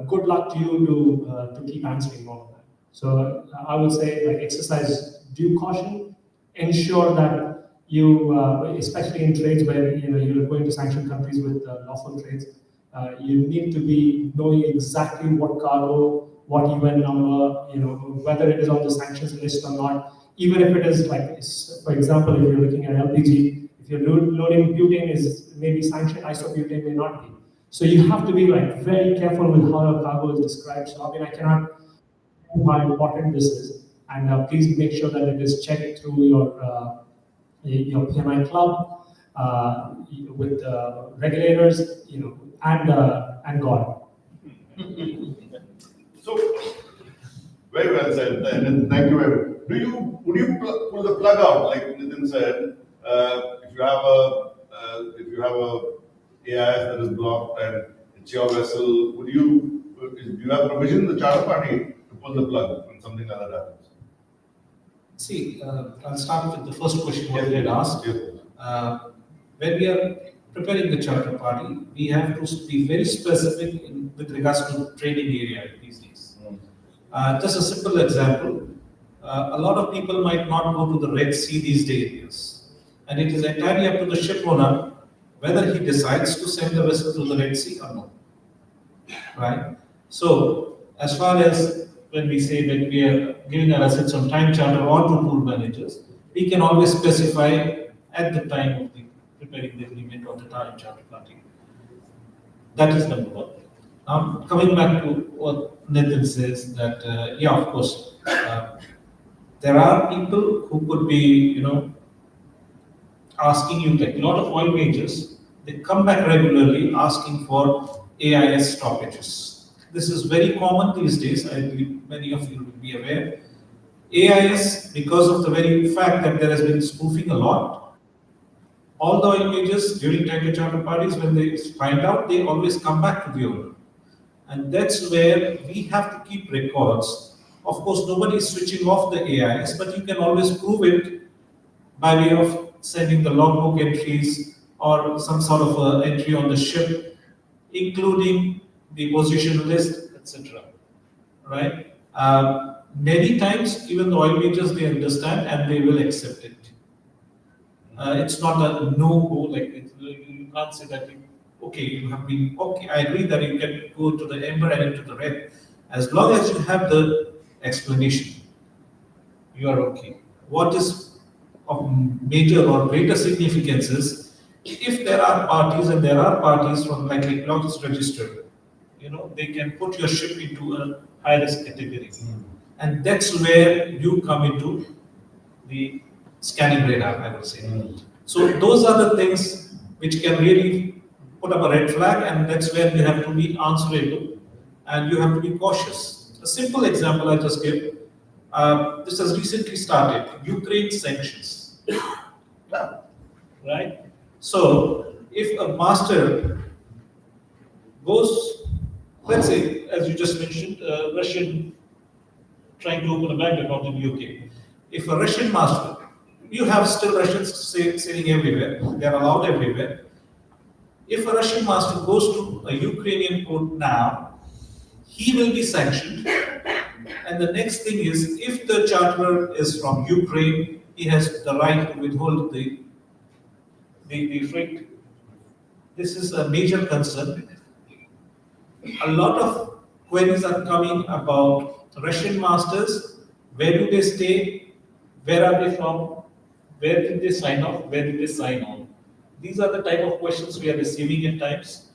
good luck to you to keep answering all of that. So I would say exercise due caution, ensure that you, especially in trades where you're going to sanctioned countries with lawful trades, you need to be knowing exactly what cargo, what UN number, whether it is on the sanctions list or not. Even if it is for example, if you're looking at LPG, if you're loading butane is maybe sanctioned, isobutane may not be. So you have to be very careful with how your cargo is described. So I cannot tell you how important this is, and please make sure that it is checked through your PMI club with regulators, and God. So, very well said, and thank you very much. Would you pull the plug out, like Nitin said, if you have a AIS that is blocked and it's your vessel, do you have provision in the charter party to pull the plug when something like that happens? See, I'll start with the first question what you had asked. Yes. When we are preparing the charter party, we have to be very specific with regards to trading area these days. Just a simple example, a lot of people might not go to the Red Sea these days, and it is entirely up to the ship owner whether he decides to send the vessel to the Red Sea or not. Right? So, as far as when we say that we are giving our assets on time charter or to pool managers, we can always specify at the time of preparing the agreement or the time charter party. That is number one. Now, coming back to what Nitin says, that of course, there are people who could be, asking you, like a lot of oil majors, they come back regularly asking for AIS stoppages. This is very common these days. I believe many of you will be aware. AIS, because of the very fact that there has been spoofing a lot, all the oil majors during tanker charter parties, when they find out, they always come back to the owner. And that's where we have to keep records. Of course, nobody is switching off the AIS, but you can always prove it by way of sending the logbook entries or some sort of entry on the ship, including the position list, etc. Right? Many times, even the oil majors, they understand and they will accept it. It's not a no-go, like you can't say that, okay, you have been, okay, I agree that you can go to the amber and into the red. As long as you have the explanation, you are okay. What is of major or greater significance is, if there are parties, and there are parties from like the Flux register, they can put your ship into a high risk category. And that's where you come into the scanning radar, I would say. So those are the things which can really put up a red flag, and that's where you have to be answerable and you have to be cautious. A simple example I just give, this has recently started, Ukraine sanctions, right? So if a master goes, let's say, as you just mentioned, Russian trying to open a bank account in UK. If a Russian master, you have still Russians sailing everywhere, they are allowed everywhere. If a Russian master goes to a Ukrainian port now, he will be sanctioned. And the next thing is, if the charterer is from Ukraine, he has the right to withhold the freight. This is a major concern. A lot of queries are coming about Russian masters. Where do they stay? Where are they from? Where did they sign off? Where did they sign on? These are the type of questions we are receiving at times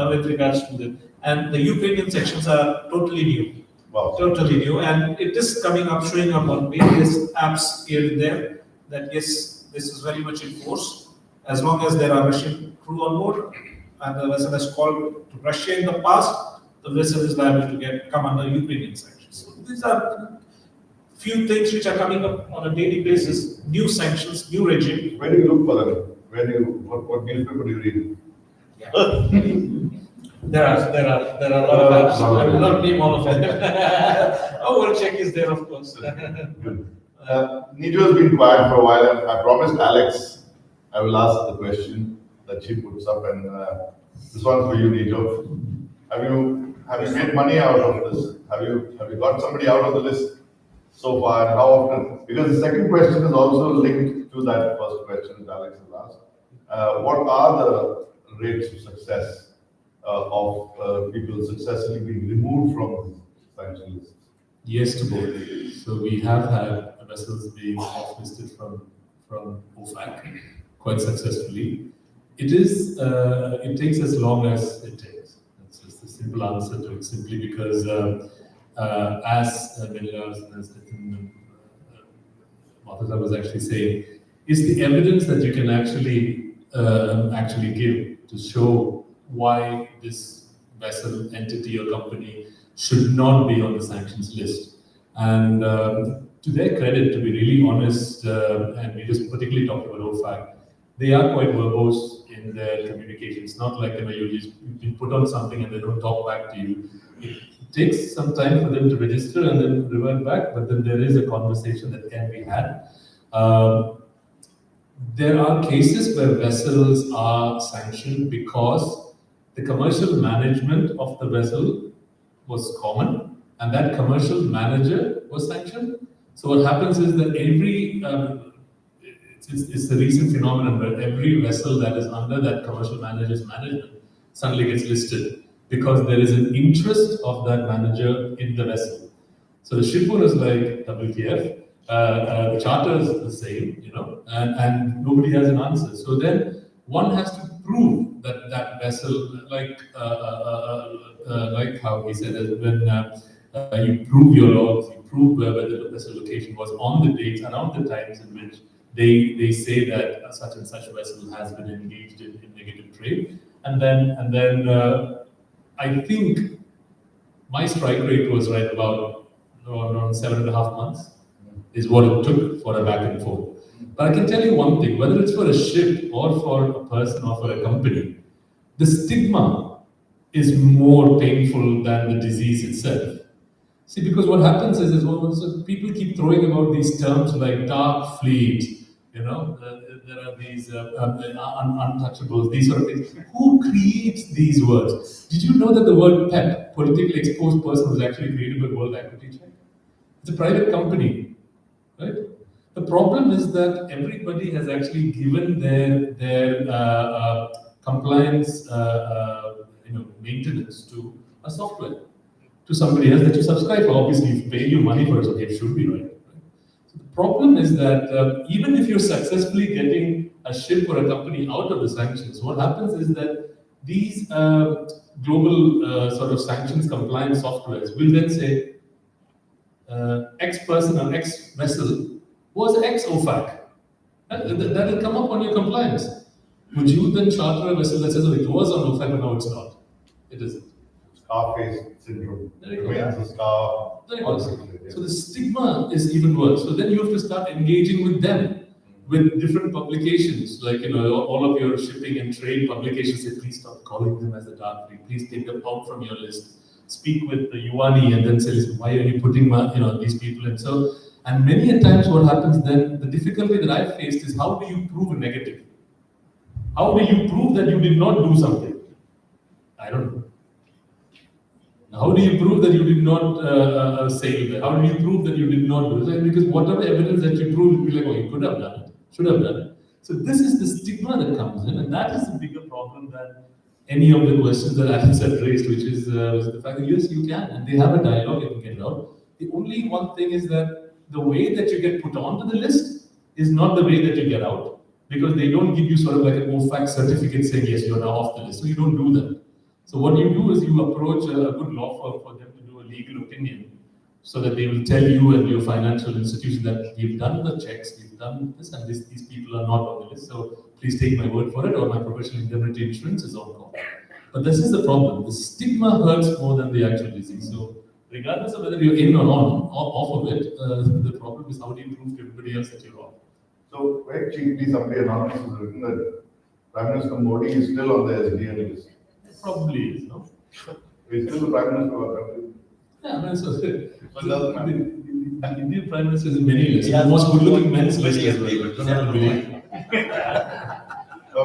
with regards to them. And the Ukrainian sections are totally new. Wow. Totally new. And it is coming up, showing up on various apps here and there that yes, this is very much in force. As long as there are Russian crew on board and the vessel has called to Russia in the past, the vessel is liable to come under Ukrainian sanctions. So these are few things which are coming up on a daily basis, new sanctions, new regime. Where do you look for them? What newspaper do you read? Yeah. There are a lot of apps. I will not name all of them. Our check is there, of course. Good. Nijoe has been quiet for a while, and I promised Alex I will ask the question that she puts up, and this one's for you, Nijoe. Have you made money out of this? Have you got somebody out of the list so far, and how often? Because the second question is also linked to that first question that Alex has asked. What are the rates of success of people successfully being removed from sanction lists? Yes to both. So we have had vessels being off-listed from OFAC quite successfully. It takes as long as it takes. That's just the simple answer to it, simply because as Menelaus and as Nitin Mathur was actually saying, is the evidence that you can actually give to show why this vessel, entity or company should not be on the sanctions list. And to their credit, to be really honest, and we just particularly talked about OFAC, they are quite verbose in their communication. It's not like you've been put on something and they don't talk back to you. It takes some time for them to register and then revert back, but then there is a conversation that can be had. There are cases where vessels are sanctioned because the commercial management of the vessel was common, and that commercial manager was sanctioned. So what happens is that it's a recent phenomenon where every vessel that is under that commercial manager's management suddenly gets listed because there is an interest of that manager in the vessel. So the shipowner is like, WTF, the charter is the same, and nobody has an answer. So then one has to prove that that vessel, like how he said, when you prove your logs, you prove where the vessel location was on the dates, around the times in which they say that such and such vessel has been engaged in negative trade, and then I think my strike rate was right about around 7.5 months is what it took for a back and forth. But I can tell you one thing, whether it's for a ship or for a person or for a company, the stigma is more painful than the disease itself. See, because what happens is people keep throwing about these terms like dark fleet, there are these untouchables, these sort of things. Who creates these words? Did you know that the word PEP, politically exposed person, was actually created by World Equity Check? It's a private company, right? The problem is that everybody has actually given their compliance maintenance to a software, to somebody else that you subscribe for. Obviously, if you pay you money for it, so it should be right. So the problem is that even if you're successfully getting a ship or a company out of the sanctions, what happens is that these global sort of sanctions compliance softwares will then say X person or X vessel was X OFAC. That will come up on your compliance. Would you then charter a vessel that says, oh, it was on OFAC, but now it's not? It isn't. Scarface syndrome. There you go. Remains a scar. There you go. So the stigma is even worse. So then you have to start engaging with them, with different publications, like all of your shipping and trade publications say, please stop calling them as the dark fleet. Please take them out from your list. Speak with the Yuani and then say, why are you putting these people in? So, and many a times what happens then, the difficulty that I've faced is how do you prove a negative? How do you prove that you did not do something? I don't know. How do you prove that you did not sail there? How do you prove that you did not do it? Because whatever evidence that you prove, you'll be like, oh, you could have done it, should have done it. So this is the stigma that comes in, and that is a bigger problem than any of the questions that Alex had raised, which is the fact that yes, you can, and they have a dialogue, you can get it out. The only one thing is that the way that you get put onto the list is not the way that you get out, because they don't give you sort of like an OFAC certificate saying, yes, you're now off the list. So you don't do that. So what you do is you approach a good law firm for them to do a legal opinion, so that they will tell you and your financial institution that we've done the checks, we've done this, and these people are not on the list. So please take my word for it, or my professional indemnity insurance is on call. But this is the problem. The stigma hurts more than the actual disease. So regardless of whether you're in or off of it, the problem is how do you prove to everybody else that you're off? So very cheaply, somebody anonymous has written that Prime Minister Modi is still on the SDN list. Probably is, no? He's still the Prime Minister of our country. Yeah, but so it doesn't matter. the Indian Prime Minister is in many lists. The most good-looking men's list as well. You don't have to believe.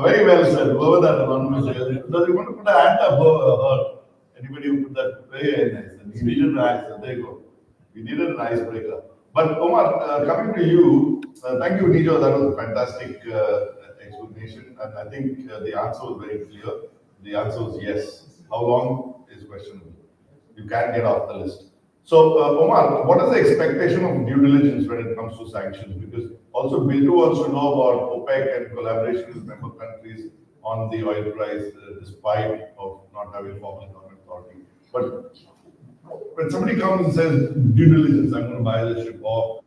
Very well said. Whoever that anonymous is. Does he want to put a hand up her? Anybody who put that? Very nice. And he needed an ice. There you go. We needed an icebreaker. But Omar, coming to you, thank you, Nijoe. That was a fantastic explanation. And I think the answer was very clear. The answer is yes. How long is questionable. You can get off the list. So, Omar, what is the expectation of due diligence when it comes to sanctions? Because also Bildu wants to know about OPEC and collaboration with member countries on the oil price, despite of not having formal government authority. But when somebody comes and says due diligence, I'm going to buy the ship or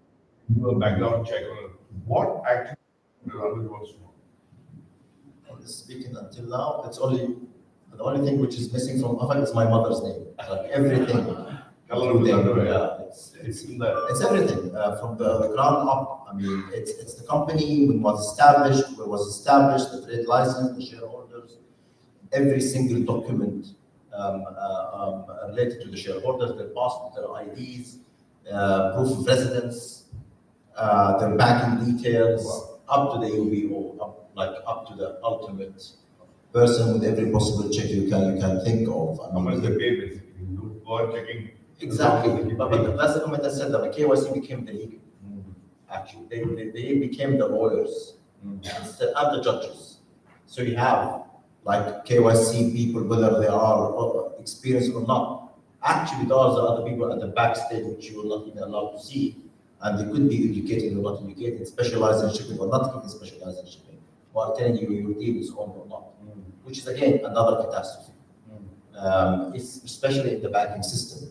do a background check, what actually wants to know? Speaking until now, it's only the only thing which is missing from OFAC is my mother's name. Like everything. Yeah, it's everything from the ground up. I mean, it's the company when it was established, the trade license, the shareholders, every single document related to the shareholders, their passport, their IDs, proof of residence, their banking details, up to the UBO, up to the ultimate person with every possible check you can think of. How much they pay basically? You go on checking. Exactly, but that's the comment I said that the KYC became the legal. Actually, they became the lawyers and the judges. So you have like KYC people, whether they are experienced or not. Actually, those are the people at the backstage which you are not even allowed to see, and they could be educated or not educated, specialized in shipping or not even specialized in shipping, while telling you your deal is on or not, which is again another catastrophe. It's especially in the banking system.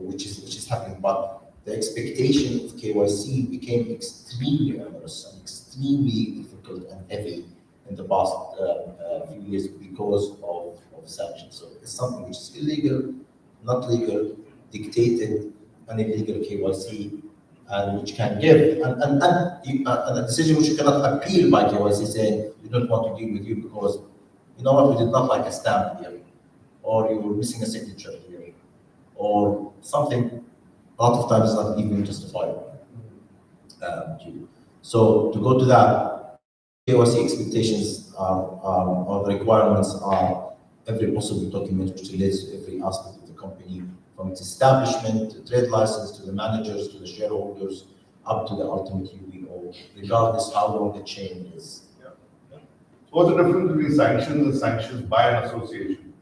Which is happening, but the expectation of KYC became extremely onerous and extremely difficult and heavy in the past few years because of sanctions. So it's something which is illegal, not legal, dictated, and illegal KYC, and which can give and a decision which you cannot appeal by KYC saying we don't want to deal with you because you know what, we did not like a stamp here, or you were missing a signature here, or something a lot of times not even justifiable. So to go to that, KYC expectations or the requirements are every possible document which relates to every aspect of the company, from its establishment, to trade license, to the managers, to the shareholders, up to the ultimate UBO, regardless how long the chain is. What's the difference between sanctions and sanctions by an association?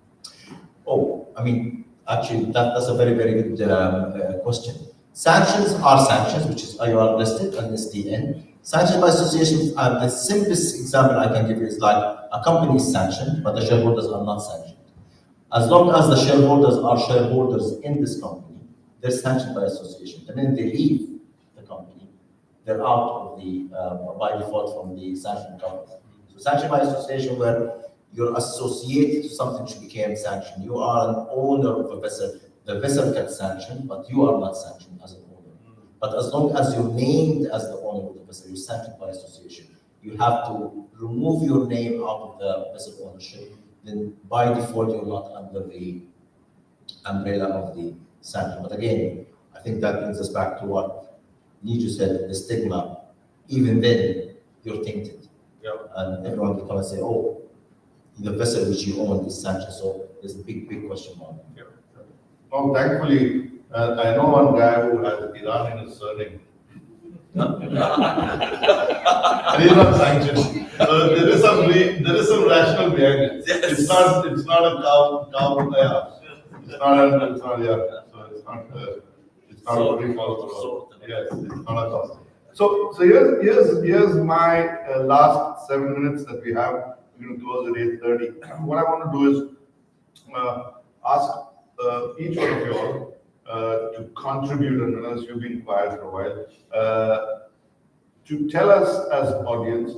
Oh, I mean, actually, that's a very, very good question. Sanctions are sanctions, which is IOR listed and SDN. Sanctions by association, the simplest example I can give you is like a company is sanctioned, but the shareholders are not sanctioned. As long as the shareholders are shareholders in this company, they're sanctioned by association. The minute they leave the company, they're out of the, by default from the sanctioned company. So sanction by association, where you're associated to something which became sanctioned. You are an owner of a vessel. The vessel gets sanctioned, but you are not sanctioned as an owner. But as long as you're named as the owner of the vessel, you're sanctioned by association. You have to remove your name out of the vessel ownership. Then by default, you're not under the umbrella of the sanction. But again, I think that brings us back to what Nijoe said, the stigma. Even then, you're tainted. Yeah. And everyone will come and say, oh, the vessel which you own is sanctioned. So there's a big, big question mark. Yeah. Well, thankfully, I know one guy who has Iran in his surname. And he's not sanctioned. So there is some rationale behind it. Yes. It's not a cow, yeah. It's not a free fall. Yes, it's not a cost. So here's my last 7 minutes that we have. We're going to close at 8:30. What I want to do is ask each one of you all to contribute, and unless you've been quiet for a while, to tell us as an audience,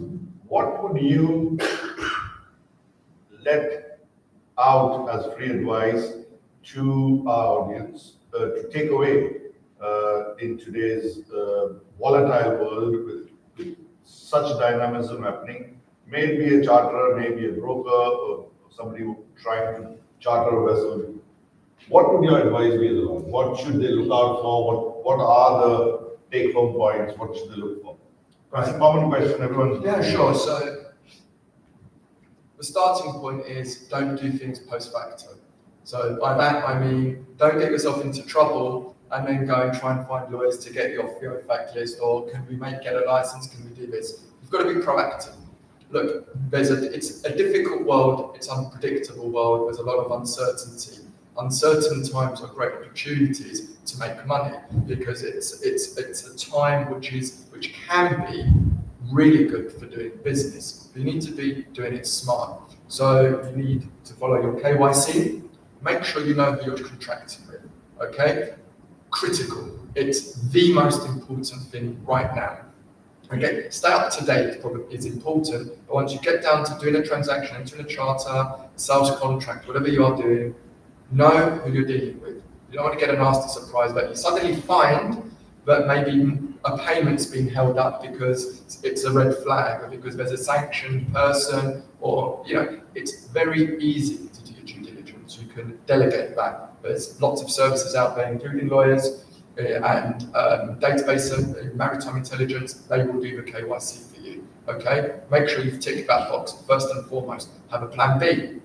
what would you let out as free advice to our audience to take away in today's volatile world with such dynamism happening? Maybe a charterer, maybe a broker, or somebody trying to charter a vessel. What would your advice be? What should they look out for? What are the take-home points? What should they look for? It's a common question. Everyone's Sure. So the starting point is don't do things post facto. So by that I mean don't get yourself into trouble and then go and try and find lawyers to get you off the OFAC list, or can we get a license? Can we do this? You've got to be proactive. Look, it's a difficult world. It's an unpredictable world. There's a lot of uncertainty. Uncertain times are great opportunities to make money because it's a time which can be really good for doing business. You need to be doing it smart. So you need to follow your KYC. Make sure you know who you're contracting with. Okay, critical. It's the most important thing right now. Okay, stay up to date probably is important, but once you get down to doing a transaction, entering a charter, sales contract, whatever you are doing, know who you're dealing with. You don't want to get a nasty surprise that you suddenly find that maybe a payment's been held up because it's a red flag, or because there's a sanctioned person, or it's very easy to do your due diligence. You can delegate that. There's lots of services out there, including lawyers and database maritime intelligence. They will do the KYC for you. Okay, make sure you've ticked that box. First and foremost, have a plan B.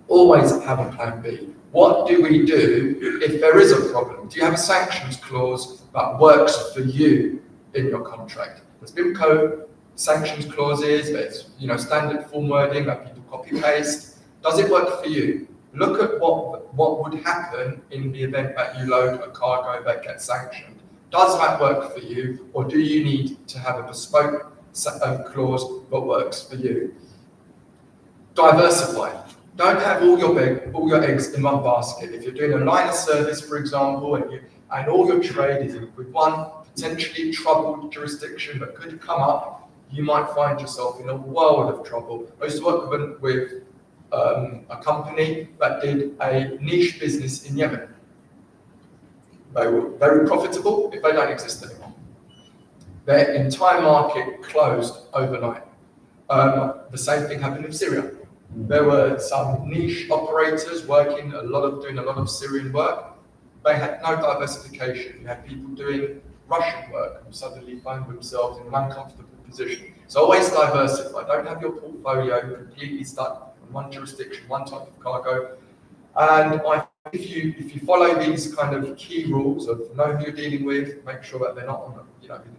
Always have a plan B. What do we do if there is a problem? Do you have a sanctions clause that works for you in your contract? There's BIMCO sanctions clauses. There's standard form wording that people copy paste. Does it work for you? Look at what would happen in the event that you load a cargo that gets sanctioned. Does that work for you, or do you need to have a bespoke clause that works for you? Diversify. Don't have all your eggs in one basket. If you're doing a line of service, for example, and all your trade is with one potentially troubled jurisdiction that could come up, you might find yourself in a world of trouble. I used to work with a company that did a niche business in Yemen. They were very profitable, if they don't exist anymore. Their entire market closed overnight. The same thing happened in Syria. There were some niche operators doing a lot of Syrian work. They had no diversification. You had people doing Russian work who suddenly found themselves in an uncomfortable position. So always diversify. Don't have your portfolio completely stuck in one jurisdiction, one type of cargo. And I if you follow these kind of key rules of know who you're dealing with, make sure that they're not on the,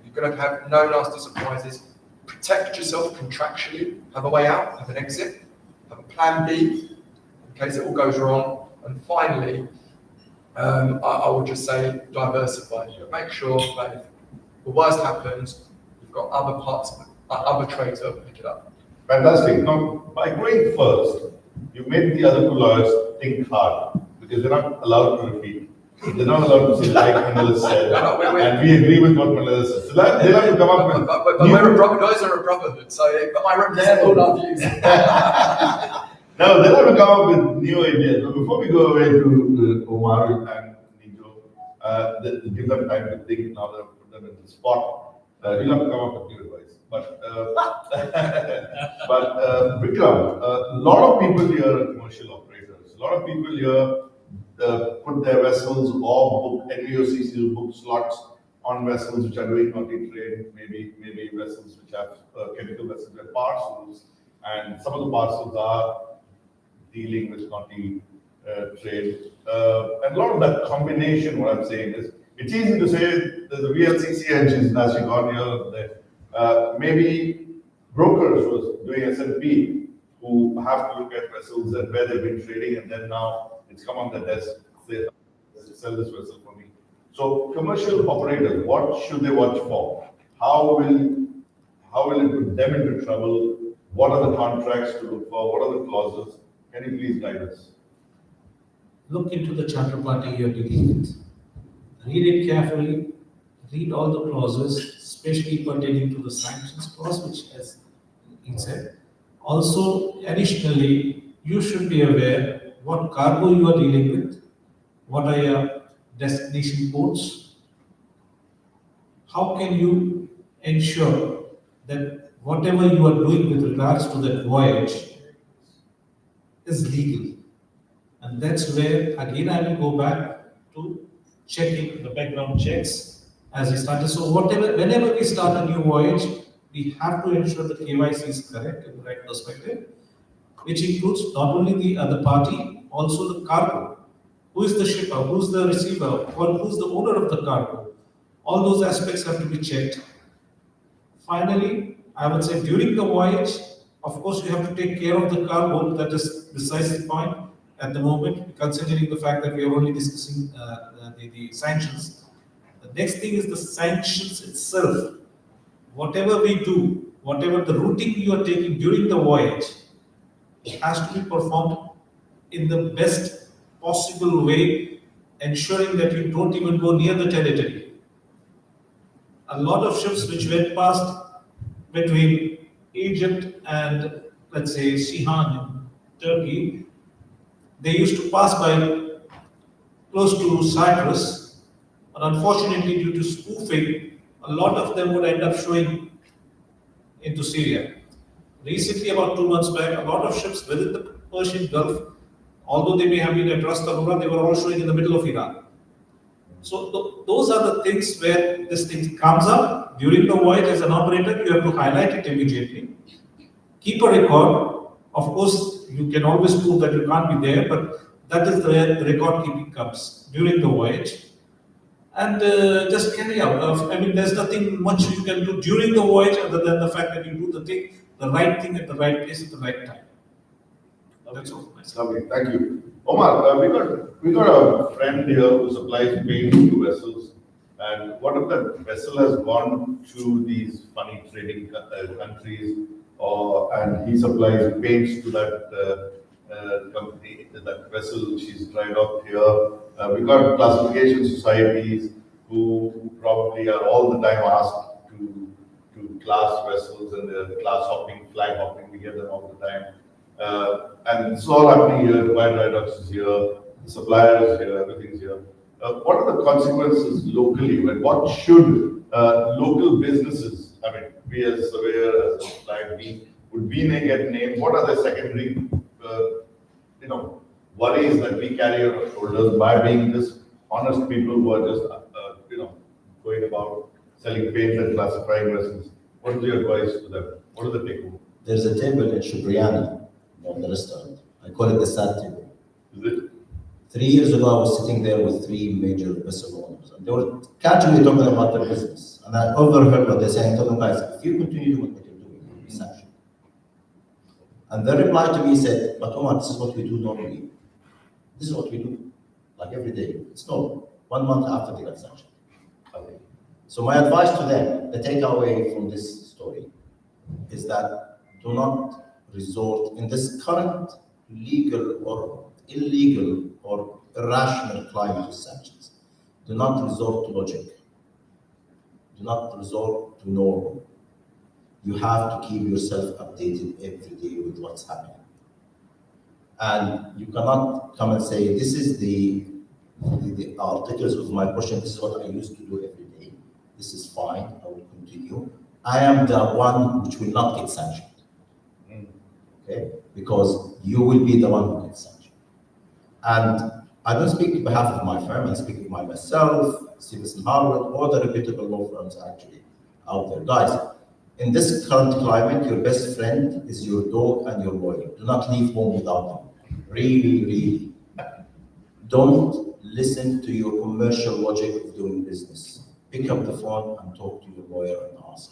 you're going to have no nasty surprises. Protect yourself contractually. Have a way out. Have an exit. Have a plan B in case it all goes wrong. And finally, I would just say diversify. Make sure that if the worst happens, you've got other parts, other trades that will pick it up. Fantastic. Now, by going first, you made the other two lawyers think hard because they're not allowed to repeat. They're not allowed to say like Menelaus said, and we agree with what Menelaus says. So they'll have to come up with. But lawyers are a brotherhood, so I represent all our views. No, they'll have to come up with new ideas. But before we go away to Omar and Nijoe, give them time to think now that I've put them in the spot. You'll have to come up with new advice. But Vikram, a lot of people here are commercial operators. A lot of people here put their vessels or book NVOCCs book slots on vessels which are doing multi-trade, maybe vessels which have chemical vessels with parcels, and some of the parcels are dealing with multi-trade. And a lot of that combination, what I'm saying is, it's easy to say there's a VLCC engine dashing on here there. Maybe brokers was doing S&P who have to look at vessels and where they've been trading, and then now it's come on the desk, say, sell this vessel for me. So commercial operators, what should they watch for? How will it put them into trouble? What are the contracts to look for? What are the clauses? Can you please guide us? Look into the charter party you're dealing with. Read it carefully. Read all the clauses, especially pertaining to the sanctions clause, which, as he said. Also, additionally, you should be aware what cargo you are dealing with, what are your destination ports, how can you ensure that whatever you are doing with regards to that voyage is legal. And that's where, again, I will go back to checking the background checks as we started. So whenever we start a new voyage, we have to ensure the KYC is correct in the right perspective, which includes not only the other party, also the cargo. Who is the shipper? Who's the receiver? Or who's the owner of the cargo? All those aspects have to be checked. Finally, I would say during the voyage, of course, you have to take care of the cargo. That is precisely the point at the moment, considering the fact that we are only discussing the sanctions. The next thing is the sanctions itself. Whatever we do, whatever the routing you are taking during the voyage, it has to be performed in the best possible way, ensuring that you don't even go near the territory. A lot of ships which went past between Egypt and, let's say, Sihan in Turkey, they used to pass by close to Cyprus, but unfortunately, due to spoofing, a lot of them would end up showing into Syria. Recently, about 2 months back, a lot of ships within the Persian Gulf, although they may have been at Ras Tanura, they were all showing in the middle of Iran. So those are the things where this thing comes up during the voyage. As an operator, you have to highlight it immediately. Keep a record. Of course, you can always prove that you can't be there, but that is where the record keeping comes during the voyage. And just carry out. I mean, there's nothing much you can do during the voyage other than the fact that you do the right thing at the right place at the right time. That's all. Lovely, thank you. Omar, we got a friend here who supplies paint to vessels, and what if that vessel has gone to these funny trading countries, and he supplies paints to that company, that vessel she's dried up here. We got classification societies who probably are all the time asked to class vessels, and they're class hopping, flag hopping. We get them all the time. And it's all happening here. Dubai Dry Docks is here, the supplier is here, everything's here. What are the consequences locally? What should local businesses, I mean, we as Zarir, as a supplier, would we get named? What are the secondary, worries that we carry on our shoulders by being just honest people who are just, going about selling paint and classifying vessels? What is your advice to them? What are the takeaways? There's a table in Shibriani on the restaurant. I call it the sad table. Is it? 3 years ago, I was sitting there with 3 major vessel owners, and they were casually talking about their business. And I overheard what they're saying. I told them, guys, if you continue doing what you're doing, you'll be sanctioned. And their reply to me said, but Omar, this is what we do normally. This is what we do, like every day. It's normal. 1 month after they got sanctioned. Okay. So my advice to them, the takeaway from this story, is that do not resort in this current legal or illegal or irrational climate of sanctions. Do not resort to logic. Do not resort to normal. You have to keep yourself updated every day with what's happening. And you cannot come and say, this is the articles of my question, this is what I used to do every day. This is fine, I will continue. I am the one which will not get sanctioned. Okay? Because you will be the one who gets sanctioned. And I don't speak on behalf of my firm, I speak of myself, Citizen Harvard, all the reputable law firms actually out there. Guys, in this current climate, your best friend is your dog and your lawyer. Do not leave home without them. Really, really. Don't listen to your commercial logic of doing business. Pick up the phone and talk to your lawyer and ask.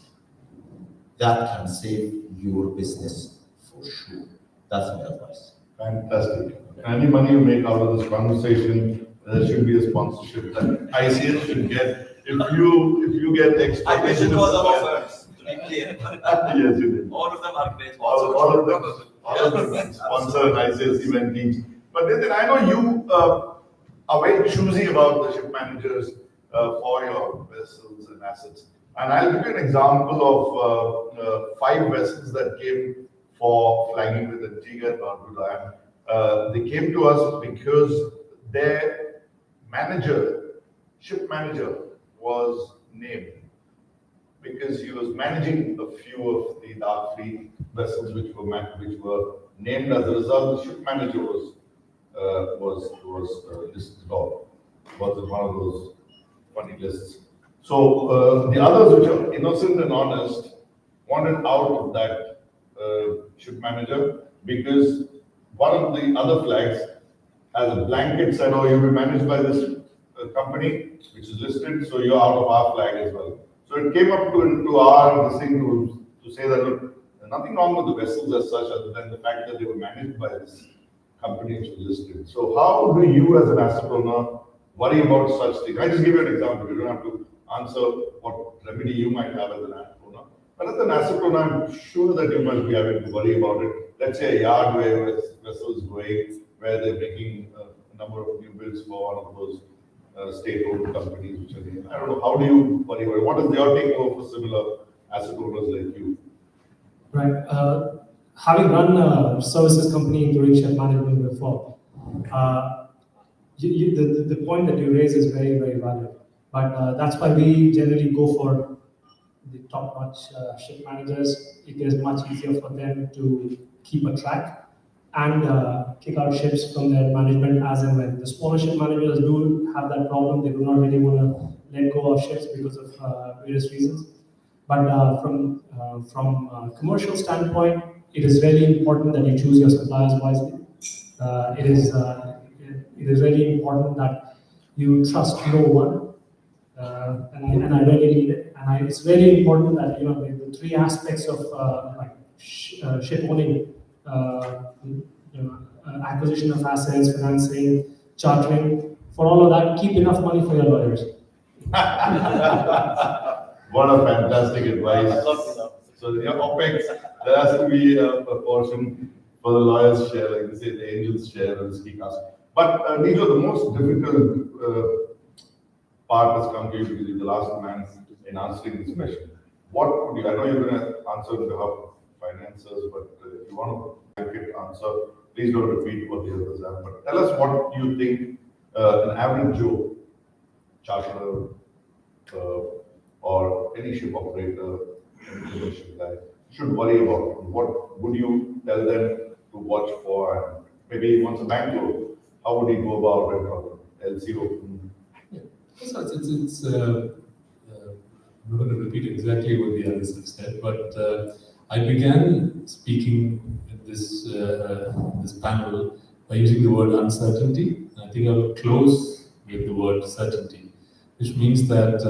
That can save your business for sure. That's my advice. Fantastic. Any money you make out of this conversation, there should be a sponsorship that ICS should get. If you get extra. I mentioned all our firms, to be clear. Yes, you did. All of them are great. All of them sponsor ICS event teams. But Nitin, I know you are very choosy about the ship managers for your vessels and assets. And I'll give you an example of 5 vessels that came for flagging with Antigua and Barbuda. They came to us because their ship manager, was named because he was managing a few of the dark fleet vessels which were named. As a result, the ship manager was listed off. Was in one of those funny lists. So the others, which are innocent and honest, wanted out of that ship manager because one of the other flags has a blanket said, "Oh, you'll be managed by this company which is listed, so you're out of our flag as well." So it came up to our thing to say that look, there's nothing wrong with the vessels as such, other than the fact that they were managed by this company which was listed. So how do you, as an asset owner, worry about such things? I just give you an example. You don't have to answer what remedy you might have as an asset owner. But as an asset owner, I'm sure that you must be having to worry about it. Let's say a yard where a vessel is going, where they're making a number of new builds for one of those state-owned companies, which are, I don't know, how do you worry about it? What is your takeover for similar asset owners like you? Right. Having run a services company doing ship management before, the point that you raise is very, very valid. But that's why we generally go for the top-notch ship managers. It is much easier for them to keep a track and kick out ships from their management as and when. The smaller ship managers do have that problem. They do not really want to let go of ships because of various reasons. But from a commercial standpoint, it is really important that you choose your suppliers wisely. It is really important that you trust no one, and I really need it. And it's really important that the 3 aspects of ship owning. Acquisition of assets, financing, chartering. For all of that, keep enough money for your lawyers. What a fantastic advice. So your OPEX, there has to be a portion for the lawyers' share, like they say, the angels' share and the ski cast. But Nijoe, the most difficult part has come to you because you're the last man in answering this question. What would you, I know you're going to answer on behalf of financiers, but if you want to blanket answer, please don't repeat what the others have. But tell us what you think an average Joe, charterer, or any ship operator, any commercial guy should worry about. What would you tell them to watch for? And maybe he wants a bank loan. How would he go about it, or LC open? Yeah. So it's I'm not going to repeat exactly what the others have said, but I began speaking in this panel by using the word uncertainty. And I think I will close with the word certainty, which means that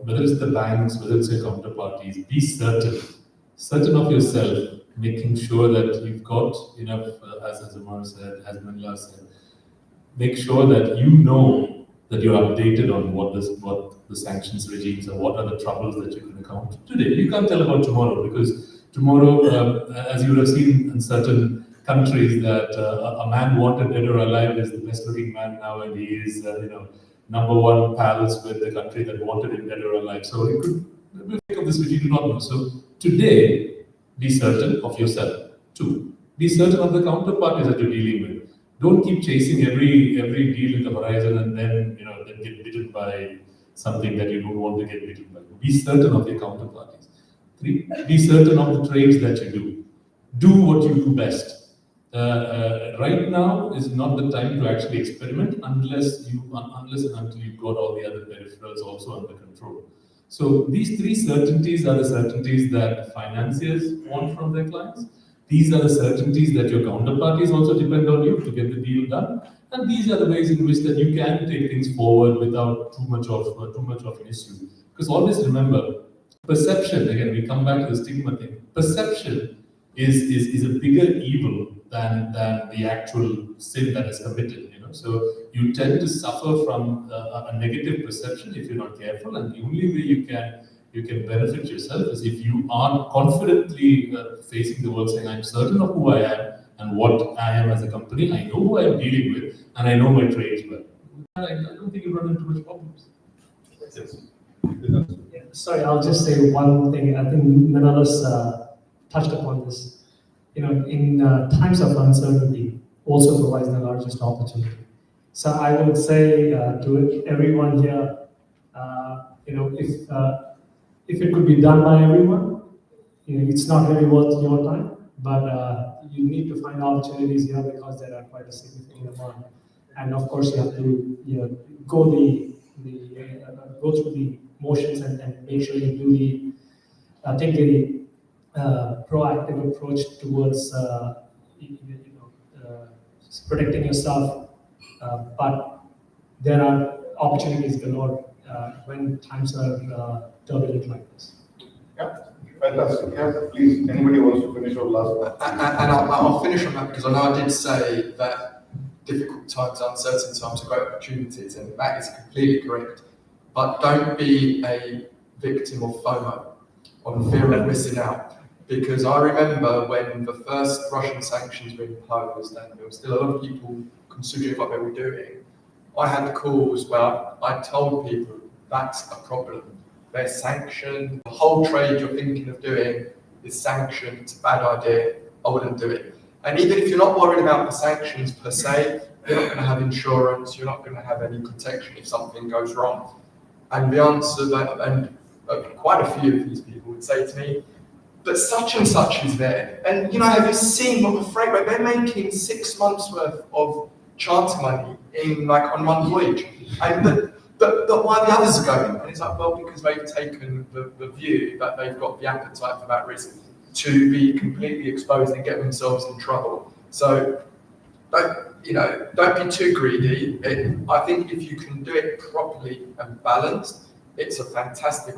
whether it's the banks, whether it's your counterparties, be certain of yourself, making sure that you've got enough, as Omar said, as Menelaus said, make sure that you know that you're updated on what the sanctions regimes are, what are the troubles that you can encounter today. You can't tell about tomorrow, because tomorrow, as you would have seen in certain countries, that a man wanted dead or alive is the best looking man now, and he is number one pals with the country that wanted him dead or alive. So it could think of this which you do not know. So today, be certain of yourself. 2, be certain of the counterparties that you're dealing with. Don't keep chasing every deal in the horizon and then then get bitten by something that you don't want to get bitten by. Be certain of your counterparties. 3, be certain of the trades that you do. Do what you do best. Right now is not the time to actually experiment unless and until you've got all the other peripherals also under control. So these 3 certainties are the certainties that financiers want from their clients. These are the certainties that your counterparties also depend on you to get the deal done. And these are the ways in which that you can take things forward without too much of an issue. Because always remember, perception, again, we come back to the stigma thing. Perception is a bigger evil than the actual sin that is committed. So you tend to suffer from a negative perception if you're not careful, and the only way you can benefit yourself is if you are confidently facing the world, saying, I'm certain of who I am and what I am as a company. I know who I am dealing with, and I know my trades well. I don't think you run into much problems. Yeah, sorry, I'll just say one thing. I think Menelaus touched upon this. In times of uncertainty, also provides the largest opportunity. So I would say to everyone here, if it could be done by everyone, it's not really worth your time. But you need to find opportunities here because there are quite a significant amount. And of course, you have to go through the motions and make sure you do take the proactive approach towards protecting yourself. But there are opportunities galore when times are turbulent like this. Yeah, fantastic. Yeah, please, anybody wants to finish our last one? And I'll finish on that because I know I did say that difficult times, uncertain times are great opportunities, and that is completely correct. But don't be a victim of FOMO, on fear of missing out. Because I remember when the first Russian sanctions were imposed and there were still a lot of people considering what they were doing, I had calls where I told people that's a problem. They're sanctioned, the whole trade you're thinking of doing is sanctioned, it's a bad idea, I wouldn't do it. And even if you're not worried about the sanctions per se, you're not going to have insurance, you're not going to have any protection if something goes wrong. And the answer quite a few of these people would say to me, but such and such is there. And have you seen what the freight rate, they're making 6 months worth of charter money on one voyage. And but why the others are going? And it's like, well, because they've taken the view that they've got the appetite for that risk to be completely exposed and get themselves in trouble. So don't be too greedy. I think if you can do it properly and balanced, it's a fantastic